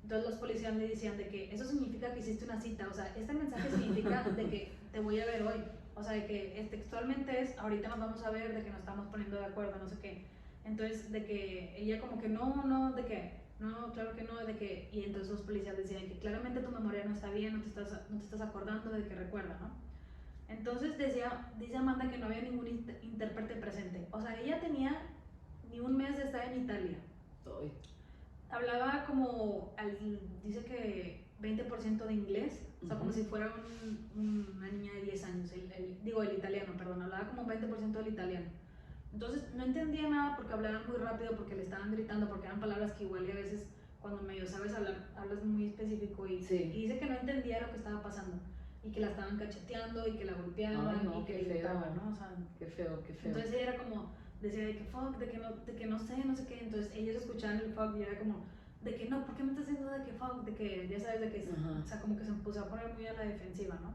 Entonces los policías le decían de que eso significa que hiciste una cita, o sea, este mensaje significa de que te voy a ver hoy, o sea, de que textualmente es, ahorita nos vamos a ver, de que nos estamos poniendo de acuerdo, no sé qué. Entonces, de que ella como que no, de que, no, claro que no, de que, y entonces los policías decían que claramente tu memoria no está bien, no te estás acordando de que recuerda, ¿no? Entonces dice Amanda que no había ningún intérprete presente, o sea, ella tenía ni un mes de estar en Italia. Hablaba como, dice que 20% de inglés, o sea, como Ujú. si fuera una niña de 10 años, digo, el italiano, perdón, hablaba como un 20% del italiano. Entonces no entendía nada porque hablaban muy rápido, porque le estaban gritando, porque eran palabras que igual y a veces cuando medio sabes hablar, hablas muy específico Sí. y dice que no entendía lo que estaba pasando y que la estaban cacheteando y que la golpeaban Ay, no, y que qué le gritaban, feo. ¿no? O sea, Qué feo, qué feo. entonces ella era como, decía de que fuck, de que no sé, no sé qué, entonces ellos escuchaban el fuck y era como, de que no, ¿por qué me estás haciendo de que fuck? De que ya sabes, de que, Ajá. o sea, como que se puso a poner muy a la defensiva, ¿no?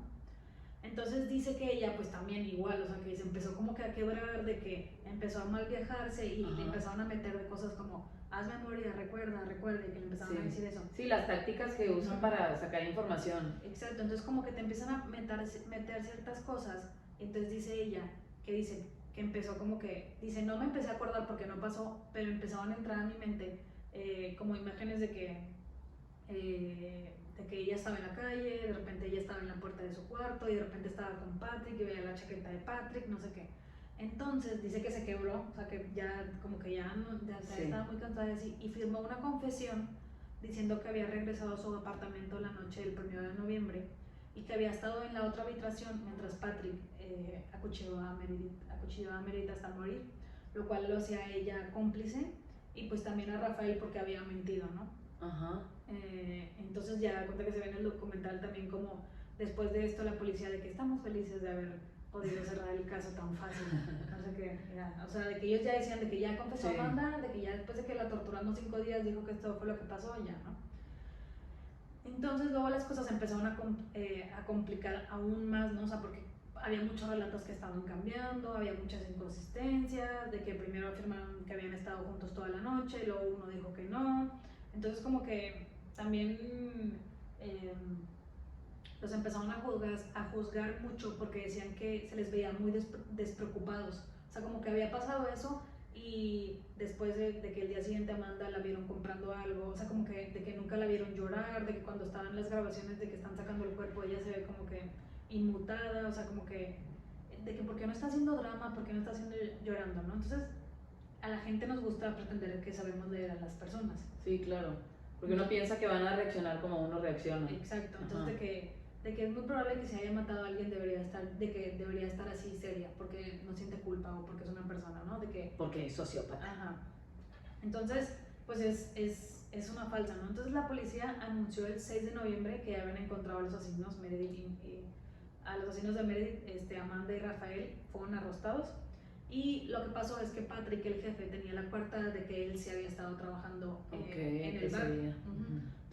Entonces dice que ella pues también igual, o sea, que se empezó como que a quebrar, de que empezó a mal viajarse y le Ajá. empezaron a meter de cosas como, haz memoria, recuerda, recuerda, y que le empezaron a Sí. decir eso. Sí, las tácticas que usan Ujú. para sacar información. Exacto, entonces como que te empiezan a meter ciertas cosas, entonces dice ella, que dice, que empezó como que, dice, no me empecé a acordar porque no pasó, pero empezaban a entrar a mi mente como imágenes de que ella estaba en la calle, de repente ella estaba en la puerta de su cuarto y de repente estaba con Patrick y veía la chaqueta de Patrick, no sé qué. Entonces dice que se quebró, o sea que ya como que ya, Sí. estaba muy cansada de así y firmó una confesión diciendo que había regresado a su apartamento la noche del 1 de noviembre y que había estado en la otra habitación mientras Patrick acuchilló a Meredith hasta morir, lo cual lo hacía a ella cómplice y pues también a Rafael porque había mentido, ¿no? Ajá. Entonces ya da cuenta que se ve en el documental también como después de esto la policía de que estamos felices de haber podido cerrar el caso tan fácil, no sé qué, o sea, de que ellos ya decían de que ya confesó Sí. Amanda, de que ya después de que la torturamos 5 días dijo que esto fue lo que pasó ya, ¿no? Entonces luego las cosas empezaron a complicar aún más, ¿no? O sea, porque había muchos relatos que estaban cambiando, había muchas inconsistencias, de que primero afirmaron que habían estado juntos toda la noche, luego uno dijo que no, entonces como que también los empezaron a juzgar mucho porque decían que se les veía muy despreocupados, o sea, como que había pasado eso y después de que el día siguiente Amanda la vieron comprando algo, o sea, como que de que nunca la vieron llorar, de que cuando estaban las grabaciones de que están sacando el cuerpo ella se ve como que inmutada, o sea, como que de que por qué no está haciendo drama, por qué no está haciendo llorando, ¿no? Entonces a la gente nos gusta pretender que sabemos leer a las personas. Sí, claro. Porque uno piensa que van a reaccionar como uno reacciona. Exacto, entonces Ajá. de que es muy probable que si haya matado a alguien de que debería estar así seria, porque no siente culpa o porque es una persona, ¿no? De que... Porque es sociópata. Ajá. Entonces, pues es una falsa, ¿no? Entonces la policía anunció el 6 de noviembre que habían encontrado a los asesinos Meredith a los asesinos de Meredith, Amanda y Rafael fueron arrestados. Y lo que pasó es que Patrick, el jefe, tenía la coartada de que él sí había estado trabajando en el bar.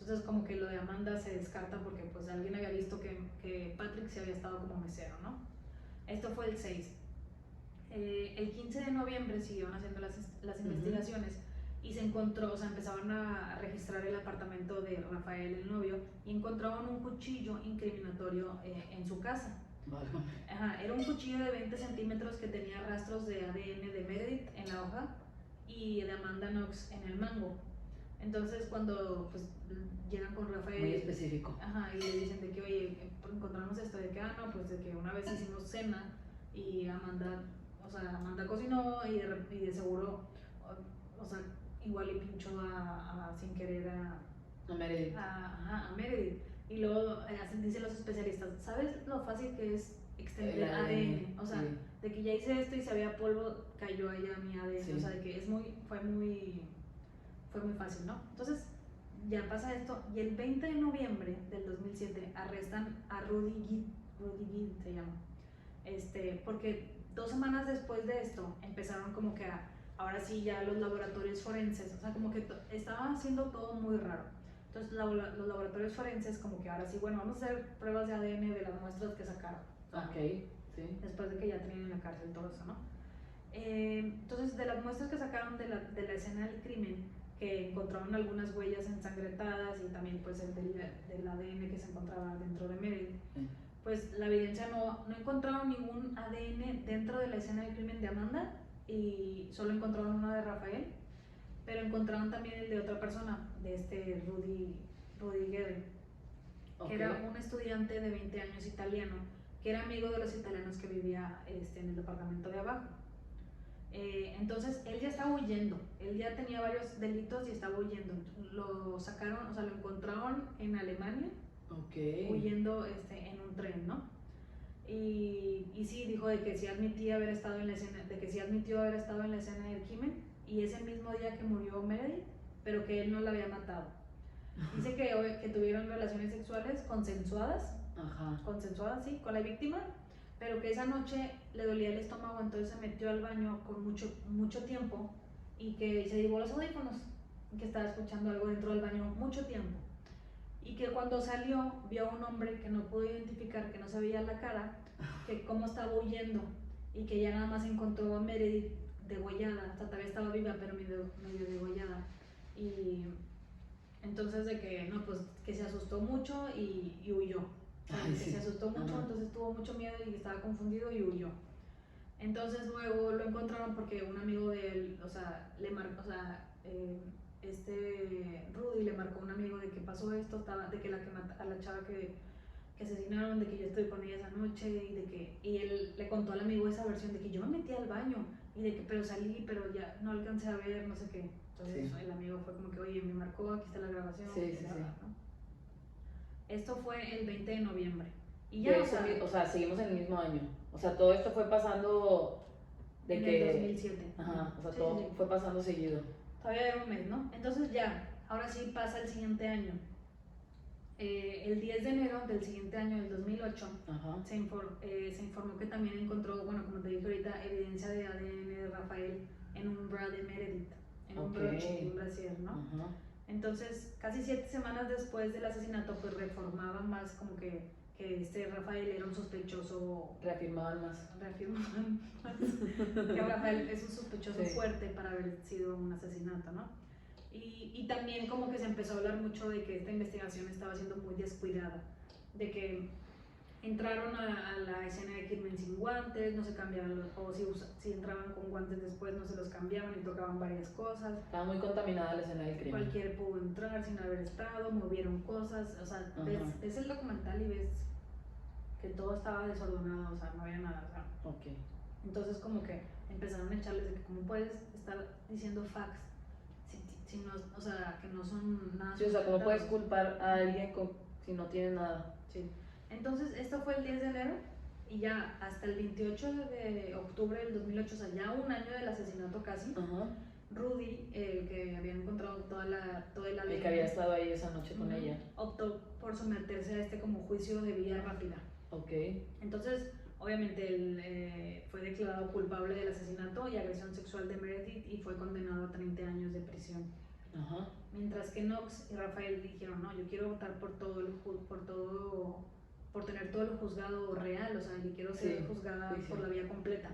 Entonces como que lo de Amanda se descarta porque pues alguien había visto que Patrick sí había estado como mesero, ¿no? Esto fue el 6. El 15 de noviembre siguieron haciendo las investigaciones y se encontró, o sea, empezaron a registrar el apartamento de Rafael, el novio, y encontraron un cuchillo incriminatorio en su casa. Ajá, era un cuchillo de 20 centímetros que tenía rastros de ADN de Meredith en la hoja y de Amanda Knox en el mango. Entonces cuando pues llegan con Rafael, muy específico, ajá, y le dicen de que oye, encontramos esto, de que no, pues de que una vez hicimos cena y Amanda, o sea, Amanda cocinó y de seguro, o sea, igual le pinchó sin querer a Meredith. A Meredith. Y luego dicen los especialistas, ¿sabes lo fácil que es extender ADN? O sea, sí, de que ya hice esto y si había polvo, cayó allá mi ADN. sí. O sea, de que fue muy fácil, ¿no? Entonces, ya pasa esto. Y el 20 de noviembre del 2007 arrestan a Rudy Gill se llama. Porque 2 semanas después de esto empezaron como que ahora sí ya los laboratorios forenses, o sea, como que estaba haciendo todo muy raro. Entonces los laboratorios forenses como que ahora sí, bueno, vamos a hacer pruebas de ADN de las muestras que sacaron. Ok, sí. Después de que ya tenían en la cárcel todo eso, ¿no? Entonces de las muestras que sacaron de la escena del crimen, que encontraron algunas huellas ensangrentadas y también pues el del ADN que se encontraba dentro de Meredith, pues la evidencia no encontraron ningún ADN dentro de la escena del crimen de Amanda y solo encontraron uno de Rafael, pero encontraron también el de otra persona, de Rudy Guerre, que era un estudiante de 20 años italiano, que era amigo de los italianos que vivía en el departamento de abajo. Entonces él ya estaba huyendo, él ya tenía varios delitos y estaba huyendo. Lo sacaron, o sea, lo encontraron en Alemania huyendo en un tren, ¿no? Y sí, dijo de que sí admitía haber estado en la escena, de que sí admitió haber estado en la escena del crimen, y ese mismo día que murió Meredith, pero que él no la había matado. Dice que tuvieron relaciones sexuales consensuadas, sí, con la víctima, pero que esa noche le dolía el estómago, entonces se metió al baño con mucho tiempo y que se llevó los audífonos y que estaba escuchando algo dentro del baño mucho tiempo. Y que cuando salió vio a un hombre que no pudo identificar, que no se veía la cara, que cómo estaba huyendo, y que ya nada más encontró a Meredith degollada, o sea, todavía estaba viva pero medio degollada. Y entonces de que no, pues que se asustó mucho y huyó. O sea, que se asustó mucho, entonces tuvo mucho miedo y estaba confundido y huyó. Entonces luego lo encontraron porque un amigo de él, o sea, le marcó, o sea, Rudy le marcó a un amigo de que pasó esto, de que a la chava que asesinaron, de que yo estoy con ella esa noche, y él le contó al amigo esa versión de que yo me metí al baño y de que pero salí, pero ya no alcancé a ver, no sé qué. Entonces el amigo fue como que, oye, me marcó, aquí está la grabación. ¿No? Esto fue el 20 de noviembre. Y ya, o sea, seguimos en el mismo año. O sea, todo esto fue pasando en el 2007. Ajá, o sea, todo fue pasando seguido. Todavía era un mes, ¿no? Entonces ya, ahora sí pasa el siguiente año. El 10 de enero del siguiente año, del 2008, se informó que también encontró, bueno, como te dije ahorita, evidencia de ADN de Rafael en un bra de Meredith, en un broche, en un brasier, ¿no? Entonces, casi 7 semanas después del asesinato, pues reformaban más como que Rafael era un sospechoso. Reafirmaban más. Que Rafael es un sospechoso fuerte para haber sido un asesinato, ¿no? Y también como que se empezó a hablar mucho de que esta investigación estaba siendo muy descuidada, de que entraron a la escena de crimen sin guantes, no se cambiaban o si entraban con guantes después no se los cambiaban y tocaban varias cosas. Estaba muy contaminada la escena del crimen. Cualquiera pudo entrar sin haber estado, movieron cosas, o sea, ves el documental y ves que todo estaba desordenado, o sea, no había nada, o sea. Entonces como que empezaron a echarles de que cómo puedes estar diciendo facts si no, o sea, que no son nada. Sí, o sea, ¿cómo puedes culpar a alguien si no tiene nada? Sí. Entonces, esto fue el 10 de enero y ya hasta el 28 de octubre del 2008, o sea, ya un año del asesinato casi, Rudy, el que había encontrado toda el ADN, el que había estado ahí esa noche con ella, optó por someterse a como juicio de vía rápida. Entonces, obviamente él fue declarado culpable del asesinato y agresión sexual de Meredith y fue condenado a 30 años de prisión. Mientras que Knox y Rafael dijeron, no, yo quiero votar por tener todo el juzgado real, o sea, yo quiero ser juzgada por la vía completa.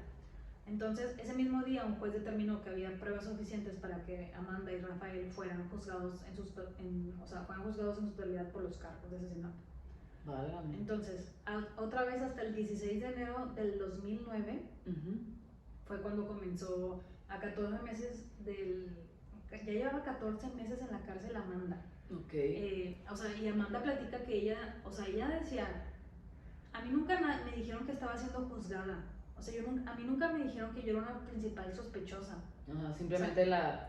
Entonces, ese mismo día un juez determinó que había pruebas suficientes para que Amanda y Rafael fueran juzgados en su totalidad por los cargos de asesinato. Entonces, otra vez hasta el 16 de enero del 2009 fue cuando comenzó a 14 meses ya llevaba 14 meses en la cárcel Amanda. O sea, y Amanda platica que ella decía, a mí nunca me dijeron que estaba siendo juzgada, o sea, a mí nunca me dijeron que yo era una principal sospechosa. Simplemente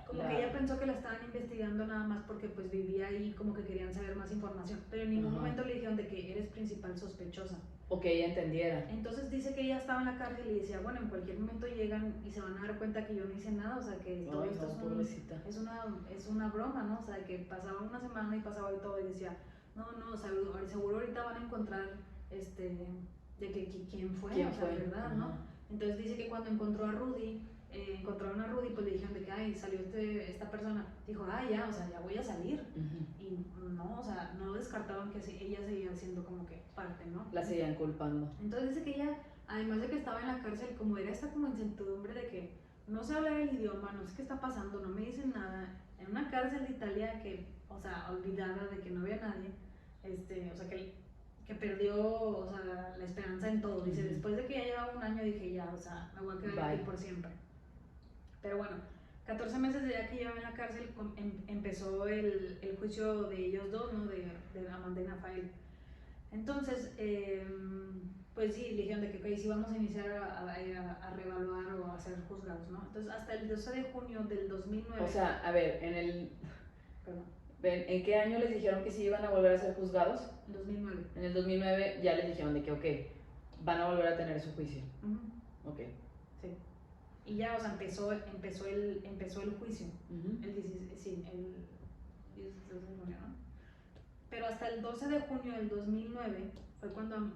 como que ella pensó que la estaban investigando nada más porque pues vivía ahí, como que querían saber más información, pero en ningún momento le dijeron de que eres principal sospechosa. O que ella entendiera. Entonces dice que ella estaba en la cárcel y decía, bueno, en cualquier momento llegan y se van a dar cuenta que yo no hice nada, o sea, que todo esto es una broma, ¿no? O sea, que pasaba una semana y pasaba y todo, y decía, no, o sea, seguro ahorita van a encontrar, de que quién fue, ¿verdad? ¿No? Entonces dice que cuando encontraron a Rudy, pues le dijeron de que, ay, salió esta persona, dijo, ya, o sea, ya voy a salir. Y no, o sea, no descartaban que ella seguía siendo como que parte, ¿no? La seguían culpando. Entonces dice que ella, además de que estaba en la cárcel, como era esta como incertidumbre de que no se habla el idioma, no sé qué está pasando, no me dicen nada, en una cárcel de Italia que, o sea, olvidada de que no había nadie, o sea, que perdió, o sea, la esperanza en todo. Dice, después de que ya llevaba un año, dije, ya, o sea, me voy a quedar aquí por siempre. Pero bueno, 14 meses de ya que llevaba en la cárcel, empezó el juicio de ellos dos, ¿no? De Amanda y Rafael. Entonces, pues sí, le dijeron de que okay, sí vamos a iniciar a reevaluar o a ser juzgados, ¿no? Entonces, hasta el 12 de junio del 2009. O sea, a ver, Perdón. ¿En qué año les dijeron que sí iban a volver a ser juzgados? En 2009. En el 2009 ya les dijeron de que, ok, van a volver a tener su juicio. Ok. Sí. Y ya, o sea, empezó el juicio. El 16 de junio, ¿no? Pero hasta el 12 de junio del 2009 fue cuando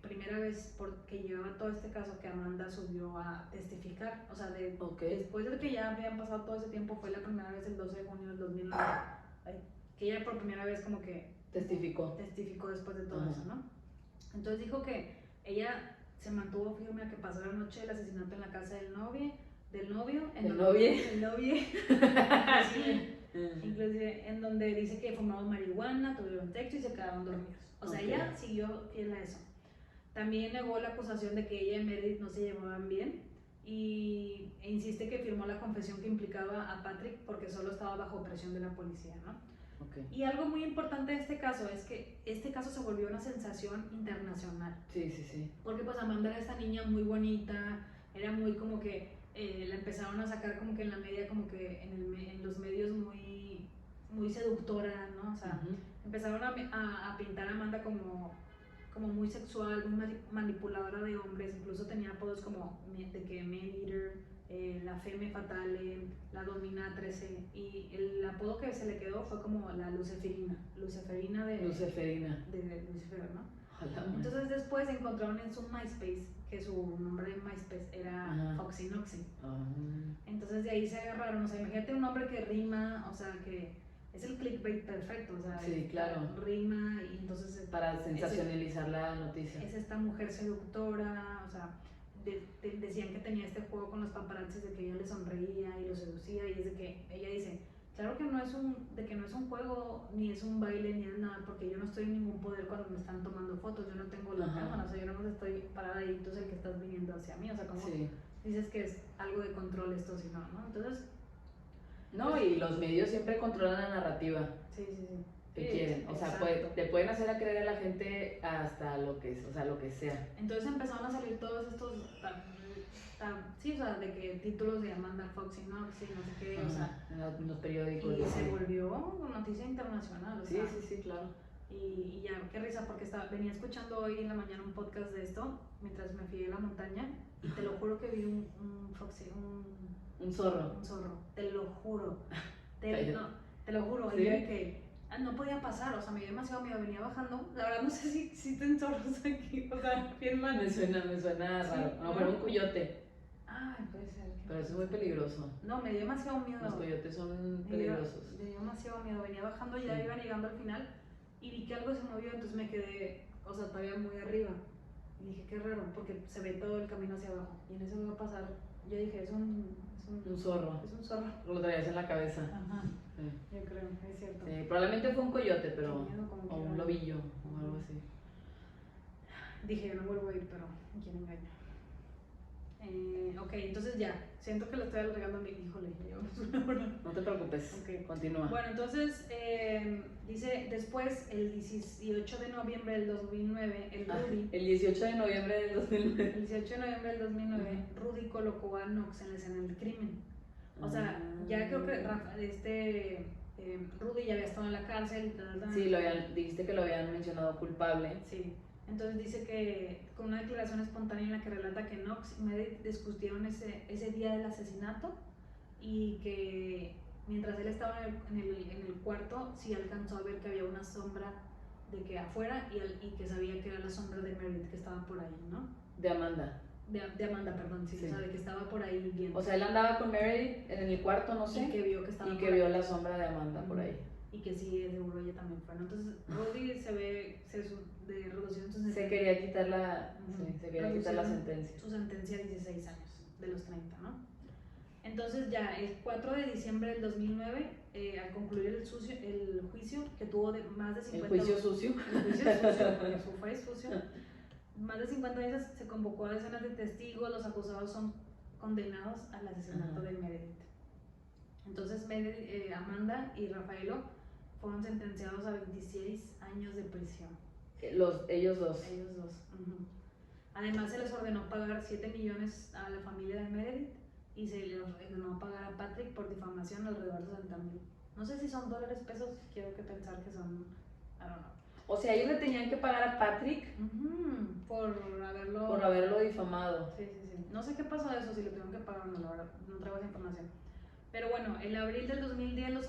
primera vez, porque llevaba todo este caso, que Amanda subió a testificar. O sea, después de que ya habían pasado todo ese tiempo, fue la primera vez el 12 de junio del 2009, que ella por primera vez como que Testificó después de todo eso, ¿no? Entonces dijo que ella se mantuvo firme a que pasó la noche del asesinato en la casa del novio, inclusive en donde dice que fumaron marihuana, tuvieron sexo y se quedaron dormidos. O sea, ella siguió fiel a eso. También negó la acusación de que ella y Meredith no se llevaban bien e insiste que firmó la confesión que implicaba a Patrick porque solo estaba bajo presión de la policía, ¿no? Y algo muy importante de este caso es que este caso se volvió una sensación internacional. Sí. Porque pues Amanda era esta niña muy bonita, era muy como que la empezaron a sacar como que en la media, como que en los medios muy seductora, ¿no? O sea, empezaron a pintar a Amanda como muy sexual, muy manipuladora de hombres, incluso tenía apodos como de que Man Eater, la Femme Fatale, la Domina 13, y el apodo que se le quedó fue como la Luciferina de Lucifer, ¿no? Entonces después encontraron en su MySpace que su nombre en MySpace era Foxy Noxy. Entonces de ahí se agarraron, o sea, imagínate un nombre que rima, o sea, que es el clickbait perfecto, o sea, sí, claro. Rima y entonces para sensacionalizar la noticia. Es esta mujer seductora, o sea, decían que tenía este juego con los paparazzis de que ella le sonreía y lo seducía, y es de que ella dice, claro que no es un juego, ni es un baile, ni es nada, porque yo no estoy en ningún poder cuando me están tomando fotos, yo no tengo la cámara, o sea, yo no estoy parada ahí, tú eres el que estás viniendo hacia mí, o sea, como dices que es algo de control esto, si no, ¿no? Entonces... No, pues, y los medios siempre controlan la narrativa. Sí. Que quieren, o sea, te pueden hacer a creer a la gente hasta lo que sea. Entonces empezaron a salir todos estos, sí, o sea, de que títulos de Amanda Fox y no sé qué, o sea, en los periódicos. Y se volvió noticia internacional, o sea. Sí, claro. Y ya, qué risa, porque venía escuchando hoy en la mañana un podcast de esto, mientras me fui a la montaña, y te lo juro que vi un zorro. Un zorro, te lo juro. Te lo juro, ¿Sí? Y yo de que no podía pasar, o sea, me dio demasiado miedo, venía bajando, la verdad no sé si existen zorros aquí, o sea, bien mal. Me suena raro, no, pero un coyote. Ay, puede ser. Pero eso es muy peligroso. No, me dio demasiado miedo. Los coyotes son peligrosos. Me dio demasiado miedo, venía bajando, ya iba llegando al final, y vi que algo se movió, entonces me quedé, o sea, todavía muy arriba. Y dije, qué raro, porque se ve todo el camino hacia abajo, y en eso me va a pasar, yo dije, es un zorro. Es un zorro. Lo traías en la cabeza. Ajá. Sí. Yo creo, es cierto. Sí, probablemente fue un coyote, pero. Miedo, o un lobillo, o algo así. Dije, yo no vuelvo a ir, pero ¿quién engaña? Ok, entonces ya. Siento que lo estoy alargando a mi. Híjole, llevamos una hora. No te preocupes. Okay. Continúa. Bueno, entonces dice después, el 18 de noviembre del 2009, Rudy. El 18 de noviembre del 2009. El 18 de noviembre del 2009, Rudy colocó a Knox en la escena del crimen. O sea, ya creo que Rudy ya había estado en la cárcel. Sí, dijiste que lo habían mencionado culpable. Sí. Entonces dice que con una declaración espontánea en la que relata que Knox y Meredith discutieron ese día del asesinato y que mientras él estaba en el cuarto sí alcanzó a ver que había una sombra de que afuera y que sabía que era la sombra de Meredith que estaba por ahí, ¿no? De Amanda. De Amanda, perdón, sí, o sea, de que estaba por ahí viendo. O sea, él andaba con Meredith en el cuarto, no sé. Y que vio que estaba vio la sombra de Amanda por ahí. Y que sí, seguro ella también fue, ¿no? Entonces, Rudy de reducción su sentencia. Se quería quitar la sentencia. Su sentencia a 16 años, de los 30, ¿no? Entonces ya, el 4 de diciembre del 2009, al concluir el juicio, que tuvo más de 50... ¿El juicio sucio? El juicio sucio, porque fue sucio. Más de 50 días se convocó a decenas de testigos, los acusados son condenados al asesinato de Meredith. Entonces Amanda y Rafaelo fueron sentenciados a 26 años de prisión. Ellos dos. Además se les ordenó pagar 7 millones a la familia de Meredith y se les ordenó pagar a Patrick por difamación alrededor de $60,000. no sé si son dólares, pesos, quiero que pensar que son, I don't know. O sea, ellos le tenían que pagar a Patrick por haberlo difamado. Sí. No sé qué pasó de eso, si le tuvieron que pagar o no, la verdad, no traigo esa información. Pero bueno, en abril del 2010 los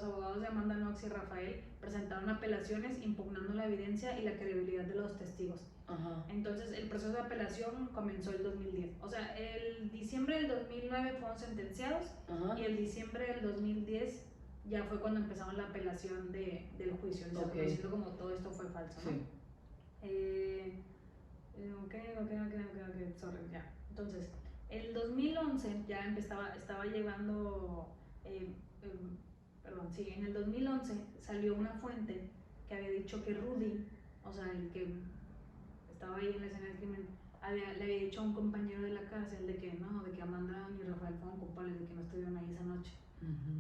abogados de Amanda Knox y Rafael presentaron apelaciones impugnando la evidencia y la credibilidad de los testigos. Ajá. Entonces el proceso de apelación comenzó el 2010. O sea, el diciembre del 2009 fueron sentenciados. Ajá. Y el diciembre del 2010 ya fue cuando empezaron la apelación del juicio, o sea, diciendo como todo esto fue falso, ¿no? Sí. Ok, sorry, ya. Entonces, el 2011 ya estaba llevando, en el 2011 salió una fuente que había dicho que Rudy, o sea, el que estaba ahí en la escena del crimen, le había dicho a un compañero de la cárcel de que no, de que Amanda y Rafael fueron culpables, de que no estuvieron ahí esa noche.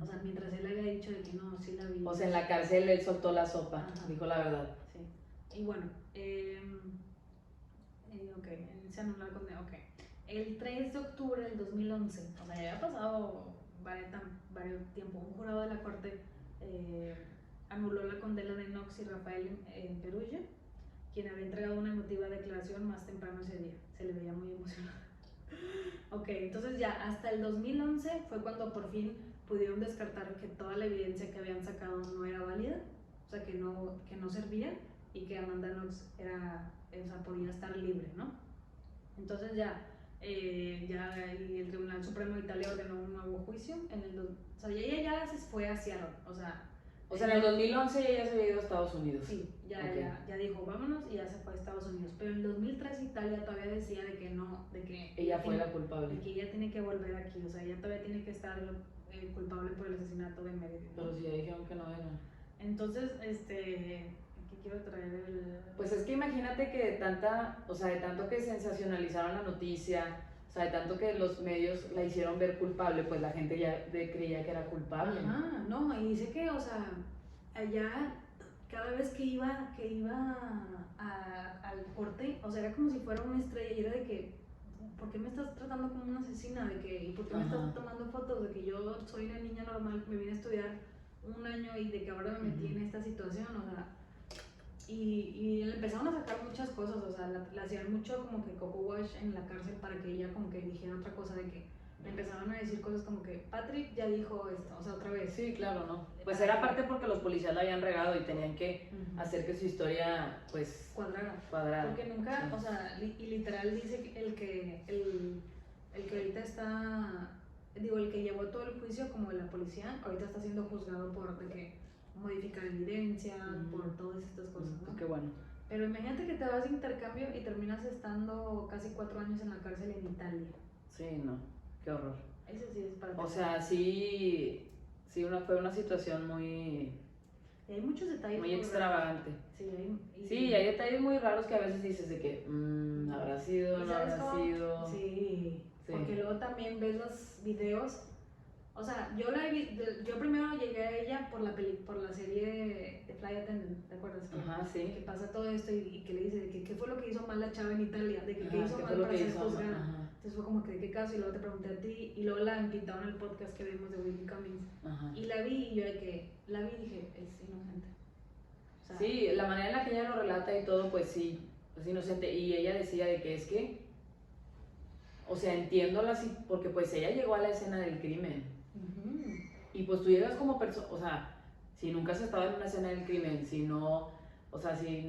O sea, mientras él había dicho de que no, sí la vi. O sea, en la cárcel él soltó la sopa, Ajá. dijo la verdad. Sí. Y bueno, ok, se anuló el condeno, ok. El 3 de octubre del 2011, o sea, ya había pasado varios tiempo, un jurado de la corte anuló la condena de Knox y Rafael en Perugia, quien había entregado una emotiva declaración más temprano ese día. Se le veía muy emocionado. Ok, entonces ya hasta el 2011 fue cuando por fin pudieron descartar que toda la evidencia que habían sacado no era válida, o sea, que no servía y que Amanda Knox podía estar libre, ¿no? Entonces ya el Tribunal Supremo de Italia ordenó un nuevo juicio o sea, ella ya se fue a Seattle, o sea, en el 2011 ella ya se había ido a Estados Unidos. Sí, ya dijo vámonos y ya se fue a Estados Unidos. Pero en 2003 Italia todavía decía de que no, de que ella fue la culpable. De que ella tiene que volver aquí, o sea, ella todavía tiene que estar culpable por el asesinato de Meredith. Pero si ya dijeron que no era. Entonces, aquí quiero traer el... Pues es que imagínate que de tanto que sensacionalizaron la noticia, o sea, de tanto que los medios la hicieron ver culpable, pues la gente ya creía que era culpable. Ajá, no, y dice que, o sea, allá cada vez que iba al corte, o sea, era como si fuera una estrella y era de que, ¿por qué me estás tratando como una asesina? ¿Y por qué me estás tomando fotos? De que yo soy una niña normal, me vine a estudiar un año y de que ahora me metí en esta situación, o sea, y le empezaron a sacar muchas cosas, o sea, le hacían mucho como que coco wash en la cárcel para que ella como que dijera otra cosa, de que le empezaron a decir cosas como que Patrick ya dijo esto, o sea, otra vez. Sí, claro, ¿no? Pues era parte porque los policías la habían regado y tenían que hacer que su historia, pues, cuadrara. Porque nunca, sí. O sea, y literal dice que el que ahorita está, el que llevó todo el juicio como de la policía, ahorita está siendo juzgado por de que modificar evidencia, por todas estas cosas, ¿no? Qué bueno. Pero imagínate que te vas de intercambio y terminas estando casi 4 años en la cárcel en Italia. Sí, no. Qué horror. Eso sí es para ti. O sea, fue una situación muy... Y hay muchos detalles muy extravagante. Sí, hay detalles muy raros que a veces dices de que habrá sido, no habrá sido. Sí, porque luego también ves los videos. O sea, yo primero llegué a ella por la serie de Flight Attendant, ¿te acuerdas? Ajá, sí. Que pasa todo esto y que le dice de que qué fue lo que hizo mal la chava en Italia, de que qué hizo mal para ser juzgada. Entonces fue como que de qué caso, y luego te pregunté a ti, y luego la invitaron al podcast que vimos de Whitney Cummings. Y la vi, y yo dije, es inocente. O sea, sí, la manera en la que ella lo relata y todo, pues sí, es inocente. Y ella decía de que es que, o sea, entiéndola así, porque pues ella llegó a la escena del crimen. Y pues tú llegas como persona, o sea, si nunca has estado en una escena del crimen, si no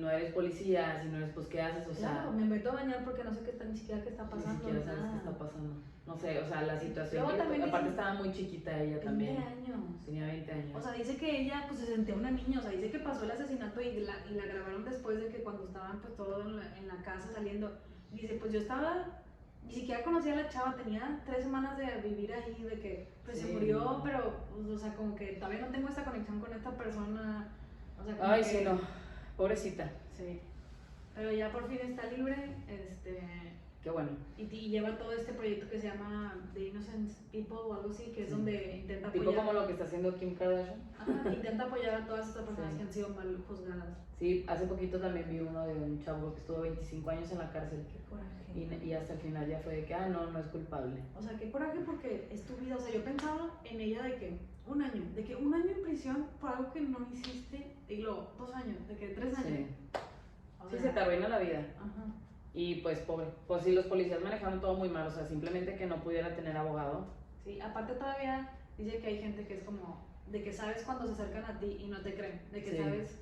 eres policía, si no eres, pues, ¿qué haces? O sea, me meto a bañar porque no sé ni siquiera qué está pasando. Ni siquiera sabes qué está pasando. No sé, o sea, la situación. Aparte estaba muy chiquita ella también. 20 años. Tenía 20 años. O sea, dice que ella pues se sentía una niña, o sea, dice que pasó el asesinato y la grabaron después de que cuando estaban pues todos en la casa saliendo. Dice, pues yo ni siquiera conocía a la chava, tenía 3 semanas de vivir ahí, de que pues se murió, pero, pues, o sea, como que todavía no tengo esta conexión con esta persona. O sea, como sí, no, pobrecita. Sí, pero ya por fin está libre, qué bueno. Y lleva todo este proyecto que se llama The Innocent People o algo así, que es Sí. donde intenta Tipo apoyar. como lo que está haciendo Kim Kardashian. Ajá, intenta apoyar a todas estas personas Sí. que han sido mal juzgadas. Sí, hace poquito también vi uno de un chavo que estuvo 25 años en la cárcel Qué coraje. y hasta el final ya fue de que, no es culpable. O sea, qué coraje porque es tu vida. O sea, yo pensaba en ella de que un año en prisión por algo que no hiciste, y luego 2 años, de que 3 años. Sí, O sí, sea, se te arruina la vida. Ajá. Y pues pobre, pues sí, los policías manejaron todo muy mal, o sea, simplemente que no pudiera tener abogado. Sí, aparte todavía dice que hay gente que es como, de que sabes cuando se acercan a ti y no te creen, de que Sí. sabes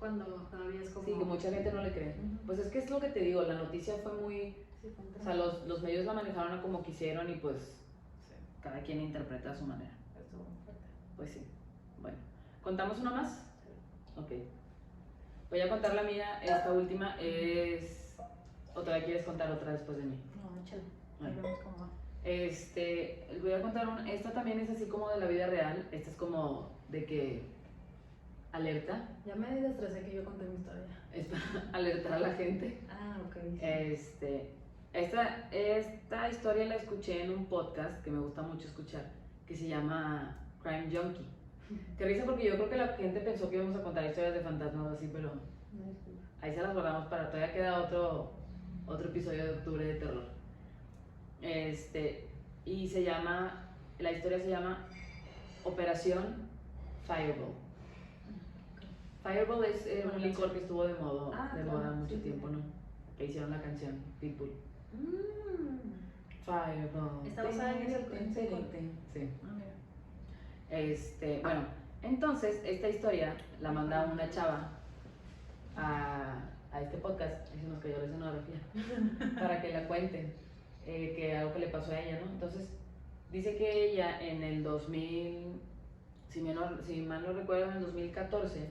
cuando todavía es como... Sí, que mucha gente no le cree. Ujú. Pues es que es lo que te digo, la noticia fue muy... Sí, fue un O sea, trauma. los medios la manejaron a como quisieron y pues cada quien interpreta a su manera. Estuvo muy fuerte. Pues sí. Bueno, ¿contamos una más? Ok. Voy a contar la mía. Esta última es... ¿O todavía quieres contar otra después de mí? No, échale. Bueno. Ahí vemos cómo va. Voy a contar una. Esta también es así como de la vida real. Esta es como de que alerta. Ya me desestresé que yo conté mi historia. Es para alertar a la gente. Ah, ok. Sí. Esta historia la escuché en un podcast que me gusta mucho escuchar, que se llama Crime Junkie. Qué risa porque yo creo que la gente pensó que íbamos a contar historias de fantasmas o así, pero No, disculpa. ahí se las guardamos para todavía queda otro episodio de octubre de terror. Y la historia se llama Operación Fireball. Fireball es un licor que estuvo de moda claro, mucho sí, sí, tiempo, sí. ¿no? Que hicieron la canción Pitbull. Mm. Fireball. Está basada en ese licor. Sí. Ah, mira. Bueno, entonces esta historia la manda una chava a este podcast, ahí se nos cayó la escenografía, para que la cuenten, que algo que le pasó a ella, ¿no? Entonces, dice que ella en el 2000, si mal no recuerdo, en el 2014,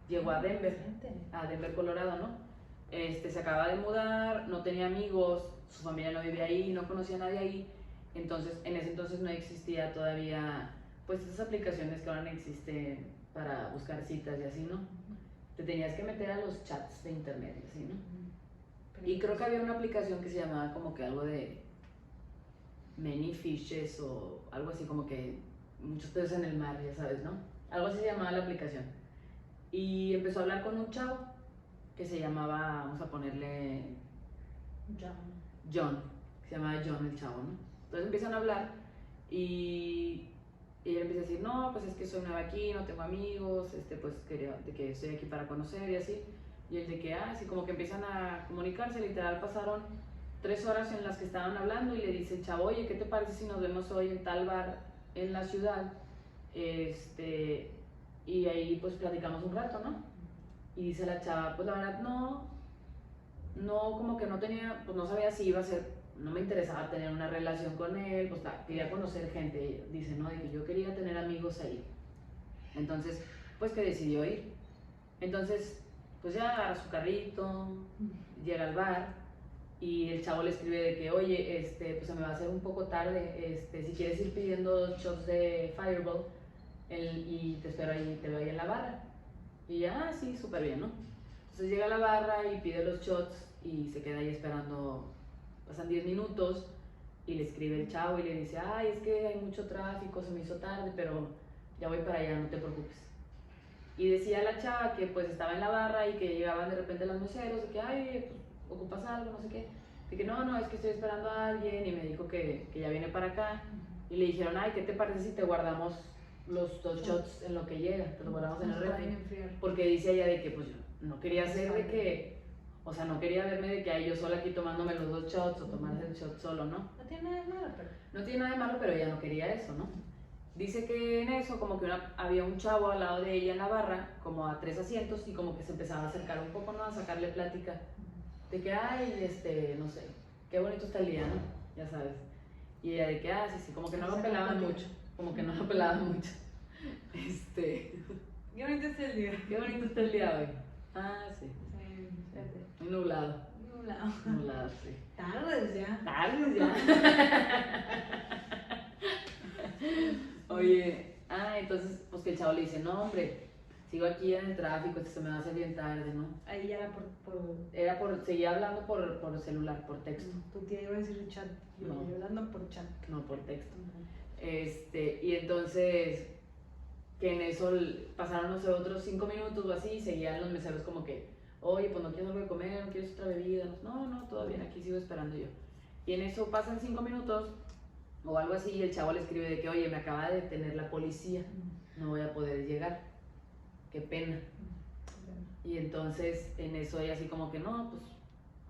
llegó a Denver, Colorado, ¿no? Se acaba de mudar, no tenía amigos, su familia no vivía ahí, no conocía a nadie ahí, entonces, en ese entonces no existía todavía, pues, esas aplicaciones que ahora existen para buscar citas y así, ¿no? Te tenías que meter a los chats de internet y así, ¿no? Y creo que había una aplicación que se llamaba como que algo de Many Fishes o algo así, como que muchos peces en el mar, ya sabes, ¿no? Algo así se llamaba la aplicación. Y empezó a hablar con un chavo que se llamaba, vamos a ponerle John, se llamaba John el chavo, ¿no? Entonces empiezan a hablar y ella empieza a decir, no, pues es que soy nueva aquí, no tengo amigos, pues quería, de que estoy aquí para conocer y así. Y él de que, así como que empiezan a comunicarse, literal pasaron 3 horas en las que estaban hablando y le dice el chavo, oye, ¿qué te parece si nos vemos hoy en tal bar en la ciudad? Y ahí pues platicamos un rato, ¿no? Y dice la chava, pues la verdad no, como que no tenía, pues no sabía si iba a ser, no me interesaba tener una relación con él, pues quería conocer gente, dice, ¿no? De que yo quería tener amigos ahí. Entonces, pues que decidió ir. Entonces, pues ya agarra su carrito, llega al bar y el chavo le escribe de que, oye, pues se me va a hacer un poco tarde, si quieres ir pidiendo 2 shots de Fireball y te espero ahí, te veo ahí en la barra. Y ya, sí, súper bien, ¿no? Entonces llega a la barra y pide los shots y se queda ahí esperando. Pasan 10 minutos y le escribe el chavo y le dice, ay, es que hay mucho tráfico, se me hizo tarde, pero ya voy para allá, no te preocupes. Y decía la chava que pues estaba en la barra y que llegaban de repente los meseros y que, ay, pues, ¿ocupas algo? No sé qué. Y que no, es que estoy esperando a alguien y me dijo que ya viene para acá. Y le dijeron, ay, ¿qué te parece si te guardamos los 2 shots en lo que llega? Te los guardamos en el refri. Porque dice ella de que pues yo no quería hacer de que, o sea, no quería verme de que ay, yo sola aquí tomándome los 2 shots o tomarse el shot solo, ¿no? No tiene nada de malo, pero... No tiene nada de malo, pero ella no quería eso, ¿no? Dice que en eso como que había un chavo al lado de ella en la barra, como a 3 asientos, y como que se empezaba a acercar un poco, ¿no? A sacarle plática. De que, ay, no sé, qué bonito está el día, ¿no? Ya sabes. Y ella de que, sí, como que no lo pelaban mucho. Como que no lo pelaban mucho. Qué bonito está el día. Qué bonito está el día hoy. Sí. Sí, fíjate. Muy nublado. Nublado. Nublado, sí. Tardes ya. Tardes ya. Oye, entonces, pues que el chavo le dice, no, hombre, sigo aquí en el tráfico, se me va a hacer bien tarde, ¿no? Ahí ya era seguía hablando por celular, por texto. Tu tía iba a decir chat, yo hablando por chat. No, por texto. Y entonces, que en eso pasaron, no sé, otros 5 minutos o así, y seguían los meseros como que, oye, pues no quieres algo de comer, no quieres otra bebida, no, todo bien, aquí sigo esperando yo. Y en eso pasan 5 minutos o algo así, y el chavo le escribe de que, oye, me acaba de detener la policía, no voy a poder llegar, qué pena. Y entonces en eso ella así como que, no, pues,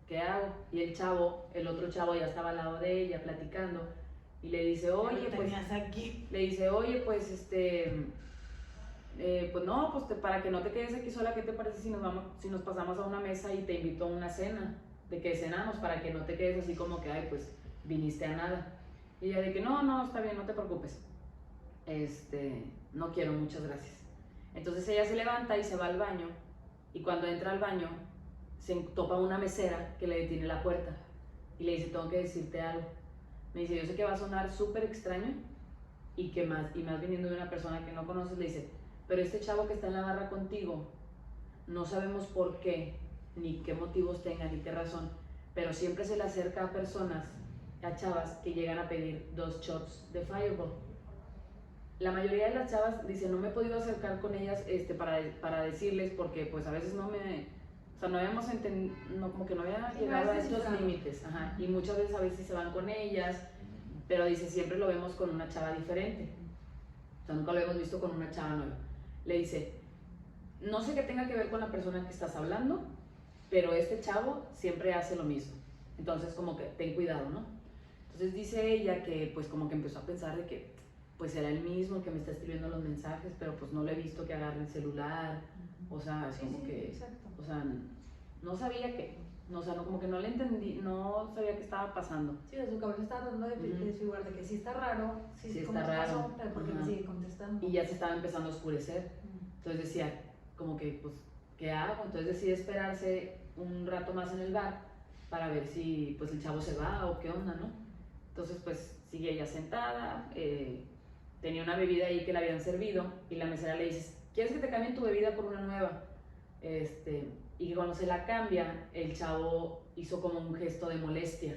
¿qué hago? Y el otro chavo ya estaba al lado de ella platicando, y le dice, oye, pues, pues no, pues para que no te quedes aquí sola, ¿qué te parece si nos pasamos a una mesa y te invito a una cena? De que cenamos, para que no te quedes así como que, ay, pues viniste a nada. Y ella de que no, está bien, no te preocupes. No quiero, muchas gracias. Entonces ella se levanta y se va al baño, y cuando entra al baño se topa una mesera que le detiene la puerta y le dice, tengo que decirte algo. Me dice, yo sé que va a sonar súper extraño y más viniendo de una persona que no conoces, le dice, pero este chavo que está en la barra contigo, no sabemos por qué, ni qué motivos tenga, ni qué razón, pero siempre se le acerca a personas, a chavas que llegan a pedir 2 shots de Fireball. La mayoría de las chavas, dice, no me he podido acercar con ellas para decirles, porque pues a veces no habíamos entendido, como que no había llegado a estos límites, y muchas veces a veces se van con ellas, pero dice, siempre lo vemos con una chava diferente, o sea, nunca lo hemos visto con una chava nueva. Le dice, no sé qué tenga que ver con la persona que estás hablando, pero este chavo siempre hace lo mismo, entonces como que ten cuidado, ¿no? Entonces dice ella que pues como que empezó a pensar de que pues era el mismo que me está escribiendo los mensajes, pero pues no le he visto que agarre el celular, o sea, es como que, exacto. O sea, no sabía qué, o sea, como que no le entendí, no sabía qué estaba pasando. Sí, de su cabeza estaba tratando de desfigurar de que sí está raro, sí está raro, pasó, pero porque me sigue contestando. Y ya se estaba empezando a oscurecer, entonces decía, como que, pues, ¿qué hago? Entonces decide esperarse un rato más en el bar para ver si, pues, el chavo se va o qué onda, ¿no? Entonces, pues, sigue ella sentada, tenía una bebida ahí que le habían servido y la mesera le dice, ¿quieres que te cambien tu bebida por una nueva? Y cuando se la cambia, el chavo hizo como un gesto de molestia,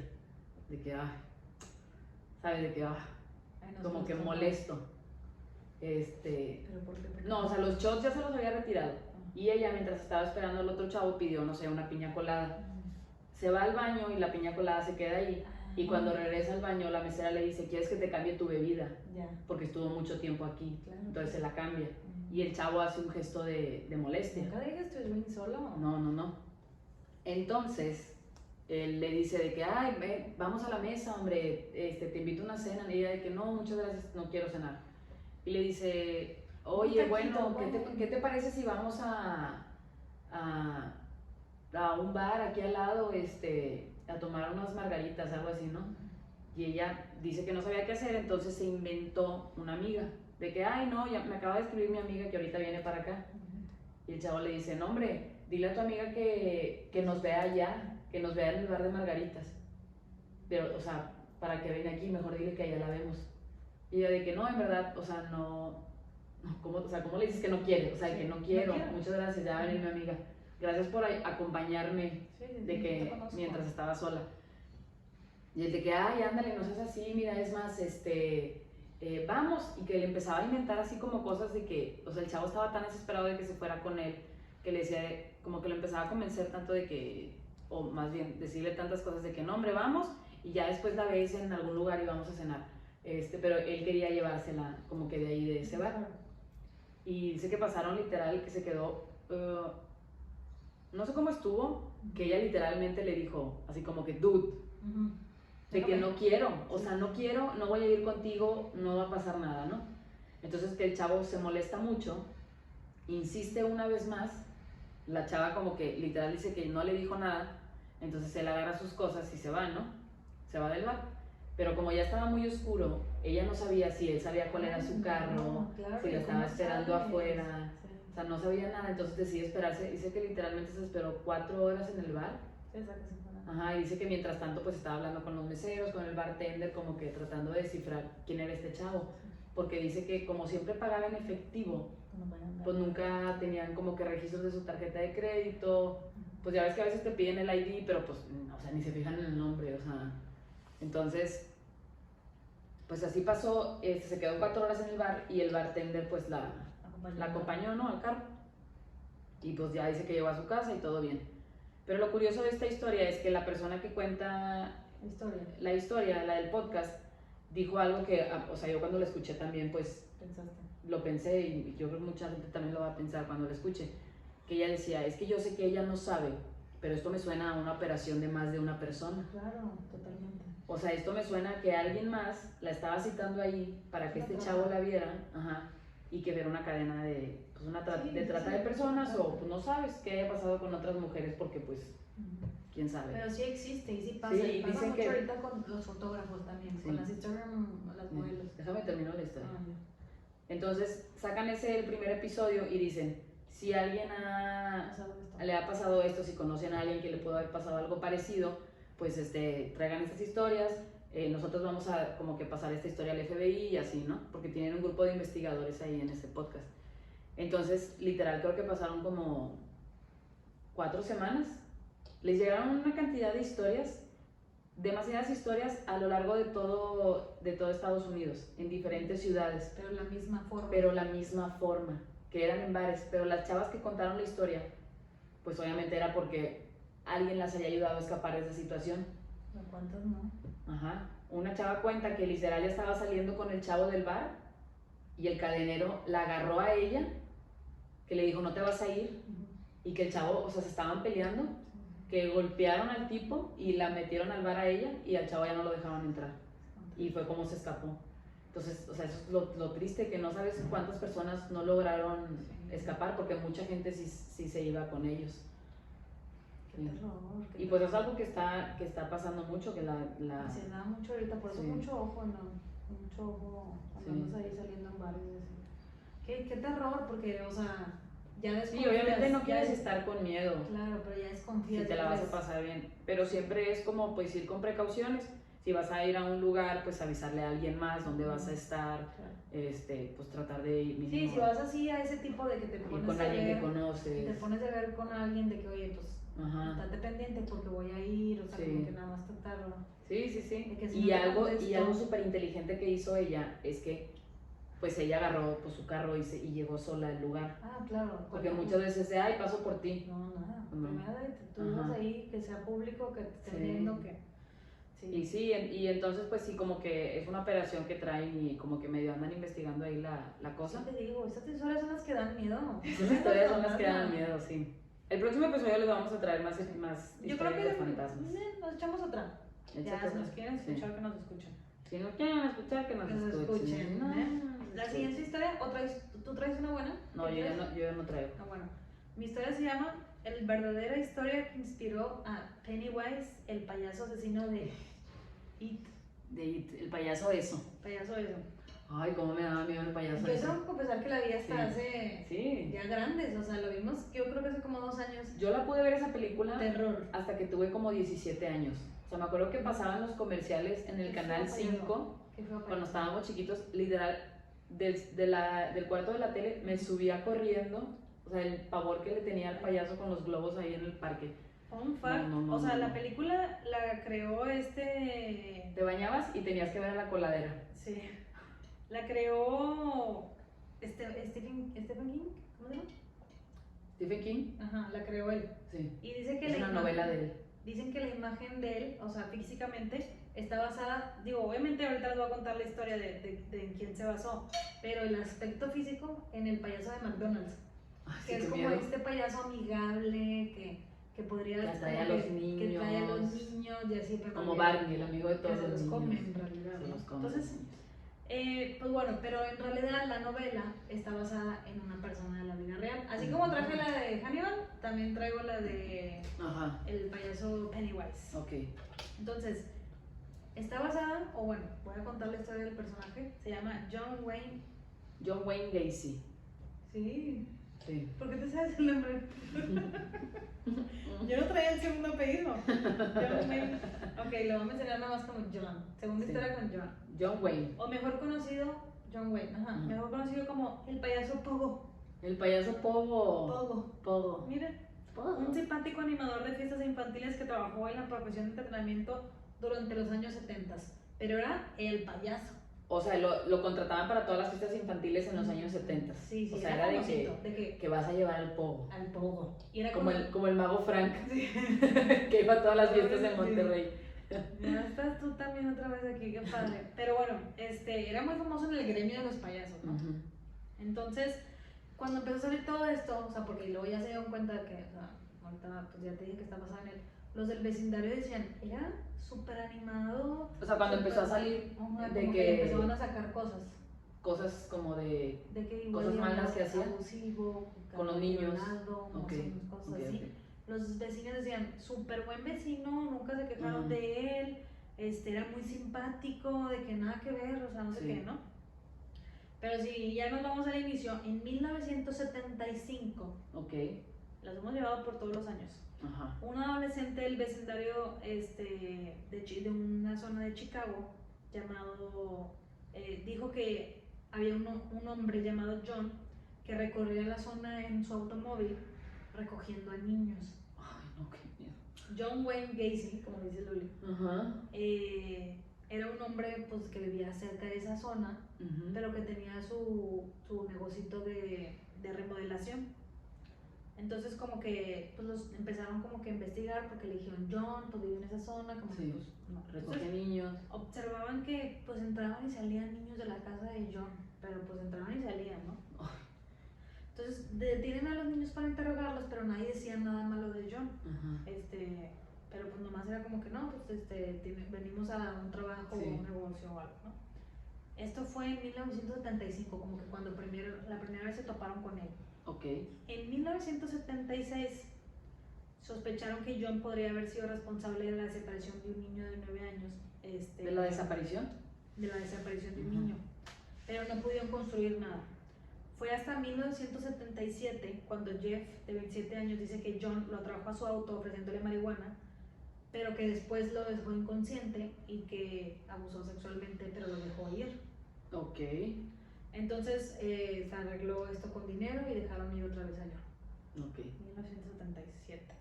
de que, ¿sabes? De que, como que molesto. ¿Pero por qué? No, o sea, los shots ya se los había retirado. Y ella, mientras estaba esperando al otro chavo, pidió, no sé, una piña colada. Se va al baño y la piña colada se queda ahí. Y cuando regresa al baño, la mesera le dice, ¿quieres que te cambie tu bebida? Porque estuvo mucho tiempo aquí. Claro. Entonces se la cambia. Y el chavo hace un gesto de molestia. ¿Nunca digas que es bien solo? No. Entonces, él le dice de que, ay, vamos a la mesa, hombre, te invito a una cena. Y ella de que, no, muchas gracias, no quiero cenar. Y le dice, oye, bueno, ¿qué te parece si vamos a un bar aquí al lado, a tomar unas margaritas, algo así, ¿no? Y ella dice que no sabía qué hacer, entonces se inventó una amiga, de que, ay, no, ya me acaba de escribir mi amiga que ahorita viene para acá. Y el chavo le dice, no, hombre, dile a tu amiga que nos vea allá, que nos vea en el bar de margaritas. Pero, o sea, para que venga aquí, mejor dile que allá la vemos. Y ella de que no, en verdad, o sea, ¿cómo le dices que no quiere? O sea, que no quiero, muchas gracias, ya va a venir mi amiga. Gracias por acompañarme, de que mientras estaba sola. Y el de que, ay, ándale, no seas así, mira, es más, vamos. Y que le empezaba a inventar así como cosas de que, o sea, el chavo estaba tan desesperado de que se fuera con él, que le decía, como que lo empezaba a convencer tanto de que, o más bien decirle tantas cosas de que, no, hombre, vamos, y ya después la ves en algún lugar y vamos a cenar. Pero él quería llevársela como que de ahí, de ese bar. Y dice que pasaron literal, que se quedó, no sé cómo estuvo, que ella literalmente le dijo, así como que, dude, de que no quiero, o sea, no quiero, no voy a ir contigo, no va a pasar nada, ¿no? Entonces que el chavo se molesta mucho, insiste una vez más, la chava como que literal dice que no le dijo nada, entonces él agarra sus cosas y se va, ¿no? Se va del bar. Pero como ya estaba muy oscuro, ella no sabía si él sabía cuál era su carro, si la estaba esperando afuera, o sea, no sabía nada, entonces decide esperarse. Dice que literalmente se esperó 4 horas en el bar. Ajá, y dice que mientras tanto pues estaba hablando con los meseros, con el bartender, como que tratando de descifrar quién era este chavo. porque dice que como siempre pagaba en efectivo, pues nunca tenían como que registros de su tarjeta de crédito, pues ya ves que a veces te piden el ID, pero pues, o sea, ni se fijan en el nombre, o sea, entonces, pues así pasó, se quedó 4 horas en el bar y el bartender pues la acompañó, ¿no? Al carro, y pues ya dice que llegó a su casa y todo bien. Pero lo curioso de esta historia es que la persona que cuenta la historia, la del podcast, dijo algo que, o sea, yo cuando lo escuché también, pues, lo pensé y yo creo que mucha gente también lo va a pensar cuando lo escuche, que ella decía, es que yo sé que ella no sabe, pero esto me suena a una operación de más de una persona. Claro, totalmente. O sea, esto me suena a que alguien más la estaba citando ahí para que este chavo la viera, y que viera una cadena de, pues, de trata de personas, o pues no sabes qué haya pasado con otras mujeres porque pues, quién sabe. Pero sí existe y sí pasa. Sí, y pasa dicen mucho que ahorita con los fotógrafos también, sí, con las Instagram, las modelos. Déjame terminar la historia. Entonces sacan el primer episodio y dicen, si alguien le ha pasado esto, si conocen a alguien que le pudo haber pasado algo parecido, pues traigan estas historias, nosotros vamos a como que pasar esta historia al FBI y así, ¿no? Porque tienen un grupo de investigadores ahí en este podcast. Entonces, literal, creo que pasaron como 4 semanas, les llegaron una cantidad de historias, demasiadas historias a lo largo de todo Estados Unidos, en diferentes ciudades. Pero la misma forma, que eran en bares, pero las chavas que contaron la historia, pues obviamente era porque alguien las haya ayudado a escapar de esa situación. ¿Cuántas no? Una chava cuenta que literal ya estaba saliendo con el chavo del bar y el cadenero la agarró a ella, que le dijo no te vas a ir, y que el chavo, o sea, se estaban peleando, que golpearon al tipo y la metieron al bar a ella y al chavo ya no lo dejaban entrar, y fue como se escapó. Entonces, o sea, eso es lo triste, que no sabes cuántas personas no lograron escapar porque mucha gente sí se iba con ellos. Qué terror. Y pues es algo que está pasando mucho, que se da mucho ahorita, por eso mucho ojo, mucho ojo cuando andas ahí saliendo en bares y así. Qué terror, porque, o sea, ya desconfías. Sí, obviamente no quieres estar con miedo. Claro, pero ya desconfías. Si te la vas a pasar bien, pero siempre es como pues ir con precauciones. Si vas a ir a un lugar, pues avisarle a alguien más dónde vas a estar, pues tratar de ir mismo. Sí, si vas así a ese tipo de que te pones con alguien que conoces. Y te pones a ver con alguien de que, oye, pues, estate pendiente porque voy a ir, o sea, como que nada más tratarlo. Sí. Y algo súper inteligente que hizo ella es que, pues ella agarró pues, su carro y llegó sola al lugar. Claro. Porque muchas veces paso por ti. No, nada. Primero tú vas ahí, que sea público, que te estén viendo, que... Sí. Y entonces pues sí, como que es una operación que traen y como que medio andan investigando ahí la cosa. Sí te digo, estas historias son las que dan miedo. Esas historias son las que dan miedo, sí. El próximo episodio les vamos a traer más Yo creo que de fantasmas. Nos echamos otra. Ya, si nos quieren escuchar, que nos escuchen. Si no quieren escuchar, que nos escuchen. La siguiente historia, ¿tú traes una buena? No, yo ya no traigo. Bueno, mi historia se llama El verdadera historia que inspiró a Pennywise, el payaso asesino de It. De It, el payaso eso. Payaso eso. Ay, cómo me daba miedo el payaso yo eso. tengo que confesar que la vi hasta hace ya grandes, o sea, lo vimos yo creo que hace como 2 años. Yo la pude ver esa película terror hasta que tuve como 17 años. O sea, me acuerdo que pasaban los comerciales en el canal 5 cuando estábamos chiquitos, literal, del cuarto de la tele me subía corriendo, o sea, el pavor que le tenía al payaso con los globos ahí en el parque. Fun fact, o sea, la película la creó Te bañabas y tenías que ver a la coladera. Sí. La creó Stephen King, ¿cómo se llama? Stephen King. La creó él. Sí. Y dice que es una novela de él. Dicen que la imagen de él, o sea, físicamente, está basada, obviamente ahorita les voy a contar la historia de en quién se basó, pero el aspecto físico en el payaso de McDonald's. Que es como este payaso amigable que podría... Que atrae a los niños. Que trae a los niños y así. Como Barney, el amigo de todos los niños. Que se los come en realidad. Se los come. Entonces, pues bueno, pero en realidad la novela está basada en una persona de la vida real. Así como traje la de Hannibal, también traigo la de el payaso Pennywise. Ok. Entonces, está basada, o bueno, voy a contar la historia del personaje. Se llama John Wayne Gacy. Sí. Sí. ¿Por qué te sabes el nombre? Yo no traía el segundo apellido. John Wayne. Ok, lo voy a mencionar nada más como John. Segunda historia con John. John Wayne. O mejor conocido John Wayne, ajá. Ujú. Mejor conocido como el payaso Pogo. El payaso Pogo. Pogo. Pogo. Mira, un simpático animador de fiestas infantiles que trabajó en la profesión de entretenimiento durante los años 70, pero era el payaso. O sea, lo contrataban para todas las fiestas infantiles en los años 70. Sí, O sea, era era famosito, que vas a llevar al Pogo. al Pogo. Y era Como el mago Frank, Sí. que iba a todas las fiestas en Monterrey. Ya estás tú también otra vez aquí, qué padre. Pero bueno, era muy famoso en el gremio de los payasos, ¿no? Ujú. Entonces, cuando empezó a salir todo esto, o sea, porque luego ya se dieron cuenta de que, o sea, ahorita pues ya te dije que está basado en él, los del vecindario decían, era súper animado. O sea, cuando empezó a salir de como que empezaban a sacar cosas. Cosas como de Que cosas igual malas que hacía abusivo, con los niños. violado, Ok, cosas ok, así. ok. Los vecinos decían, súper buen vecino, nunca se quejaron Ujú. de él, era muy simpático, de que nada que ver, o sea, no sé Sí. qué, ¿no? Pero si ya nos vamos al inicio, en 1975, Ok. las hemos llevado por todos los años, Ajá. un adolescente del vecindario de una zona de Chicago llamado, dijo que había un hombre llamado John que recorría la zona en su automóvil recogiendo a niños. Ay, no, qué miedo. John Wayne Gacy, como dice Luli, Ajá. era un hombre pues, que vivía cerca de esa zona, Ujú. pero que tenía su negocito de remodelación. Entonces como que pues los empezaron como que a investigar porque le dijeron John, pues vive en esa zona, como Sí. que pues no. Recoge Entonces, niños. observaban que pues entraban y salían niños de la casa de John, pero pues entraban y salían, ¿no? Ay. Entonces detienen a los niños para interrogarlos, pero nadie decía nada malo de John. Ajá. Pero pues nomás era como que no, pues venimos a un trabajo Sí. o un negocio o algo, ¿no? Esto fue en 1975, como que cuando la primera vez se toparon con él. Ok. En 1976 sospecharon que John podría haber sido responsable de la desaparición de un niño de 9 años. ¿De la desaparición? De la desaparición de un Ujú. niño, pero no pudieron construir nada. Fue hasta 1977 cuando Jeff, de 27 años, dice que John lo atrajo a su auto ofreciéndole marihuana, pero que después lo dejó inconsciente y que abusó sexualmente, pero lo dejó ir. Ok. Entonces se arregló esto con dinero y dejaron ir otra vez a John. Ok. 1977.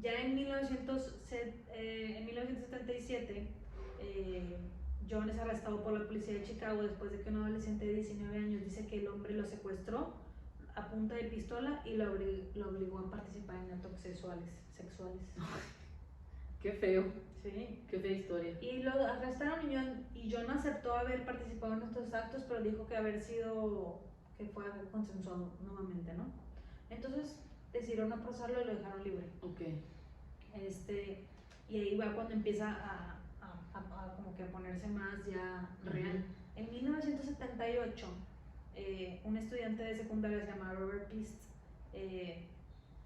Ya en 1977, John es arrestado por la policía de Chicago después de que un adolescente de 19 años dice que el hombre lo secuestró a punta de pistola y lo obligó a participar en actos sexuales. Qué feo. Sí. Qué fea historia. Y lo arrestaron y John aceptó haber participado en estos actos, pero dijo que que fue consensuado nuevamente, ¿no? Entonces decidieron apresarlo y lo dejaron libre. Ok. Y ahí va cuando empieza a como que a ponerse más ya real. Ujú. En 1978, un estudiante de secundaria se llamaba Robert Pist,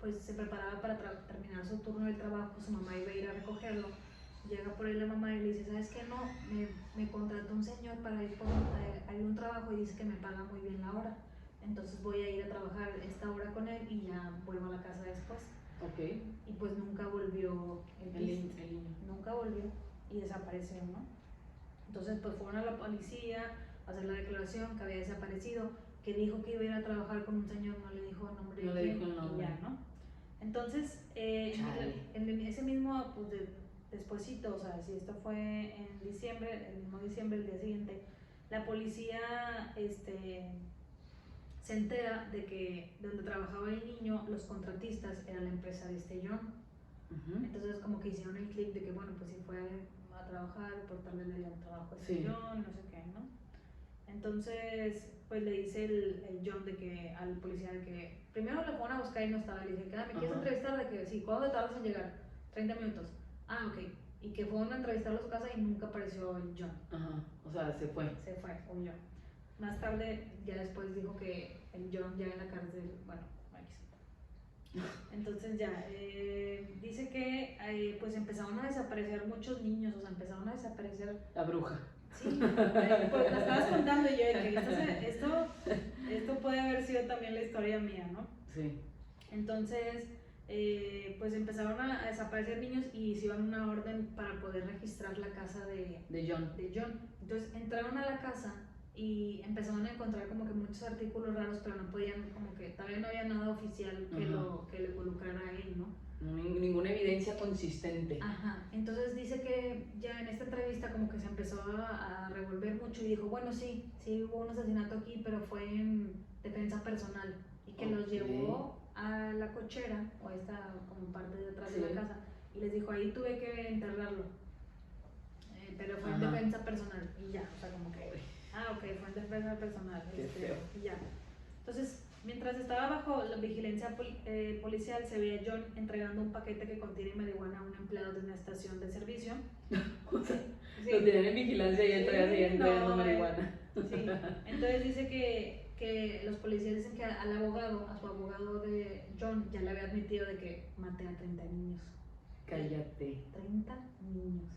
pues se preparaba para terminar su turno de trabajo, su mamá iba a ir a recogerlo. Llega por él la mamá y le dice, ¿sabes qué? No, me contrató un señor para ir por un trabajo y dice que me paga muy bien la hora. Entonces voy a ir a trabajar esta hora con él y ya vuelvo a la casa después. Ok. Y pues nunca volvió el niño. Nunca volvió y desapareció, ¿no? Entonces pues fueron a la policía a hacer la declaración que había desaparecido, que dijo que iba a ir a trabajar con un señor, no le dijo el nombre No de le quién dijo el nombre. y ya, ¿no? Entonces, Chale. en ese mismo, pues despuésito, o sea, si esto fue en diciembre, el mismo diciembre, el día siguiente, la policía se entera de que donde trabajaba el niño, los contratistas era la empresa de John. Ujú. Entonces como que hicieron el clic de que bueno, pues si fue a trabajar, por tal vez le dieron trabajo a Sí. John, no sé qué, ¿no? Entonces pues le dice el John al policía de que primero le fueron a buscar y no estaba, le dije, ¿me quieres Ajá. entrevistar? De que sí, ¿cuándo te tardas en llegar? 30 minutos. Ah, ok. Y que fueron a entrevistarlo a su casa y nunca apareció el John. Ajá. O sea, se fue. Se fue, huyó. Más tarde, ya después dijo que el John ya en la cárcel, bueno, entonces ya, dice que pues empezaron a desaparecer muchos niños, o sea, empezaron a desaparecer. La bruja. Sí, pues la estabas contando y yo de que esto puede haber sido también la historia mía, ¿no? Sí. Entonces, pues empezaron a desaparecer niños y hicieron una orden para poder registrar la casa de John. John. Entonces entraron a la casa y empezaron a encontrar como que muchos artículos raros, pero no podían, como que todavía no había nada oficial que, que le involucrara a él, ¿no? Ninguna evidencia consistente. Ajá, entonces dice que ya en esta entrevista como que se empezó a revolver mucho y dijo, bueno, sí hubo un asesinato aquí, pero fue en defensa personal y que los llevó a la cochera o esta como parte de atrás de la casa y les dijo, ahí tuve que enterrarlo, pero fue en defensa personal y ya, o sea, como que, ok, fue en defensa personal, y ya. Entonces, mientras estaba bajo la vigilancia policial, se veía a John entregando un paquete que contiene marihuana a un empleado de una estación de servicio. O sea, lo tienen en vigilancia y él todavía sigue entregando marihuana. Sí, entonces dice que los policías dicen que al abogado, a su abogado de John, ya le había admitido de que maté a 30 niños. Cállate. 30 niños.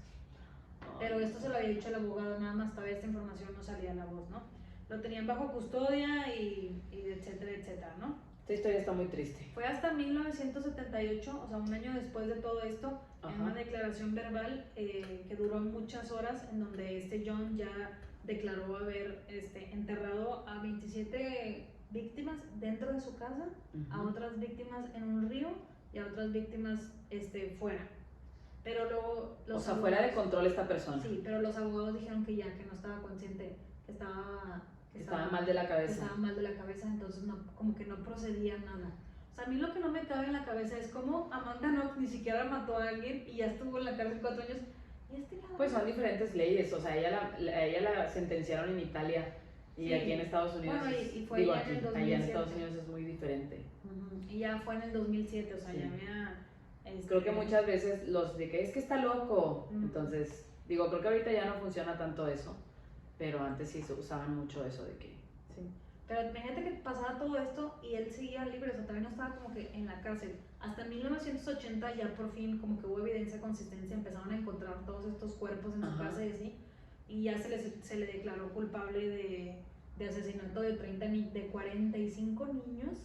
Pero esto se lo había dicho el abogado, nada más todavía esta información no salía a la voz, ¿no? Lo tenían bajo custodia y etcétera, etcétera, ¿no? Esta historia está muy triste. Fue hasta 1978, o sea, un año después de todo esto, en una declaración verbal que duró muchas horas, en donde John ya declaró haber enterrado a 27 víctimas dentro de su casa, a otras víctimas en un río y a otras víctimas fuera. Pero luego o sea, fuera de control esta persona. Sí, pero los abogados dijeron que ya, que no estaba consciente, que estaba mal de la cabeza. Que estaba mal de la cabeza, entonces no, como que no procedía nada. O sea, a mí lo que no me cabe en la cabeza es cómo Amanda Knox ni siquiera mató a alguien y ya estuvo en la cárcel 4 años. Pues son diferentes leyes, o sea, ella la sentenciaron en Italia y aquí en Estados Unidos. Bueno, y fue allá en el 2007. Allá en Estados Unidos es muy diferente. Y ya fue en el 2007, o sea, ya había... Creo que muchas veces los de que es que está loco, entonces, digo, creo que ahorita ya no funciona tanto eso, pero antes sí se usaban mucho eso de que... Sí, pero imagínate que pasaba todo esto y él seguía libre, o sea, todavía no estaba como que en la cárcel. Hasta 1980 ya por fin como que hubo evidencia de consistencia, empezaron a encontrar todos estos cuerpos en su casa y así, y ya se le declaró culpable de asesinato de 45 niños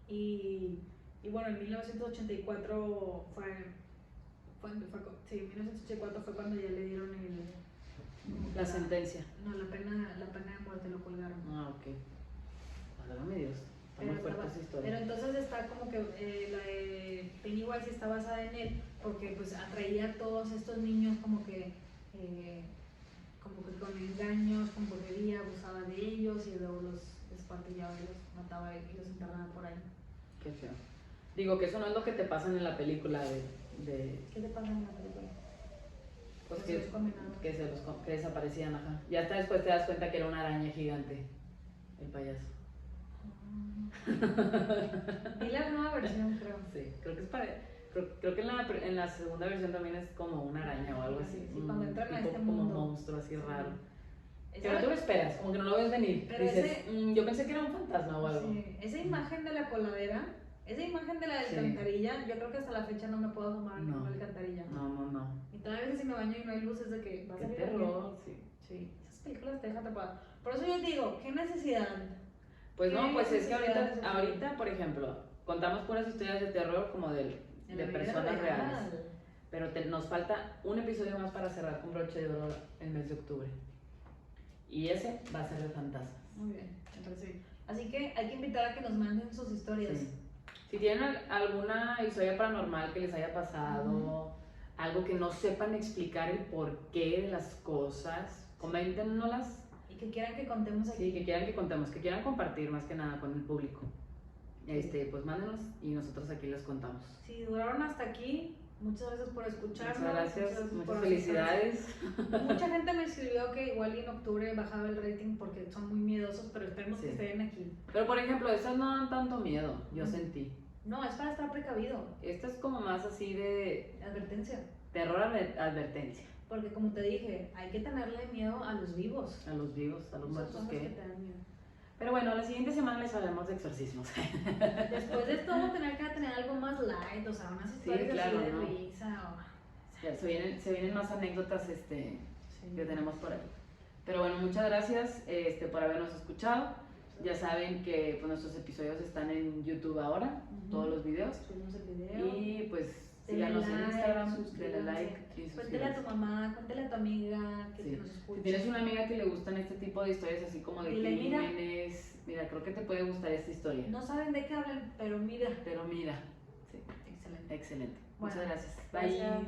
y bueno, en 1984 1984 fue cuando ya le dieron la sentencia. No, la pena de muerte, lo colgaron. Ah, ok. Válgame Dios. Está muy fuerte esa historia. Pero entonces está como que la de Pennywise está basada en él porque pues atraía a todos estos niños como que con engaños, con brujería, abusaba de ellos y luego los descuartillaba y los mataba y los enterraba por ahí. Qué feo. Digo que eso no es lo que te pasa en la película de... ¿Qué te pasa en la película? Pues que desaparecían, ajá. Ya hasta después te das cuenta que era una araña gigante, el payaso. Vi la nueva versión, creo. Sí, creo que es creo que en la segunda versión también es como una araña o algo así. Sí, cuando entran a este como mundo. Un monstruo así raro. Pero tú lo esperas, como que no lo ves venir. Pero dices, yo pensé que era un fantasma o algo. Sí, esa imagen de la coladera, esa imagen de la alcantarilla, yo creo que hasta la fecha no me puedo asomar a ninguna alcantarilla. No. Y todas las veces si me baño y no hay luces de que va a salir terror, sí. Esas películas te dejan atrapada. Por eso yo digo, ¿qué necesidad? Pues no, pues es que ahorita, por ejemplo, contamos puras historias de terror como de personas reales. Pero nos falta un episodio más para cerrar con broche de oro el mes de octubre. Y ese va a ser de fantasmas. Muy bien, me parece bien. Así que hay que invitar a que nos manden sus historias. Sí. Si tienen alguna historia paranormal que les haya pasado, algo que no sepan explicar el porqué de las cosas, coméntenoslas. Y que quieran que contemos aquí. Sí, que quieran que contemos, que quieran compartir más que nada con el público. Pues mándenos y nosotros aquí les contamos. Si duraron hasta aquí, muchas gracias por escucharnos. Muchas gracias, muchas felicidades. Mucha gente me escribió que igual en octubre bajaba el rating porque son muy miedosos, pero esperemos que estén aquí. Pero por ejemplo, estas no dan tanto miedo, yo sentí. No, es para estar precavido. Esta es como más así de... advertencia. Terror advertencia. Porque como te dije, hay que tenerle miedo a los vivos. A los vivos, a los muertos que te dan miedo. Pero bueno, la siguiente semana les hablaremos de exorcismos. Después de esto vamos a tener que tener algo más light, o sea, unas historias así de risa. Ya, se vienen más anécdotas que tenemos por ahí. Pero bueno, muchas gracias por habernos escuchado. Ya saben que pues, nuestros episodios están en YouTube ahora, todos los videos. Subimos el video. Y pues síganos en like, Instagram, denle suscríbanse. like y Cuéntale a suscríbanse. tu mamá, cuéntale a tu amiga que Sí. nos escucha. Si tienes una amiga que le gustan este tipo de historias así como de Dile, mira. crímenes, mira, creo que te puede gustar esta historia. No saben de qué hablan, pero mira. Pero mira, sí, Excelente. excelente. Bueno, Muchas gracias. Bye. gracias.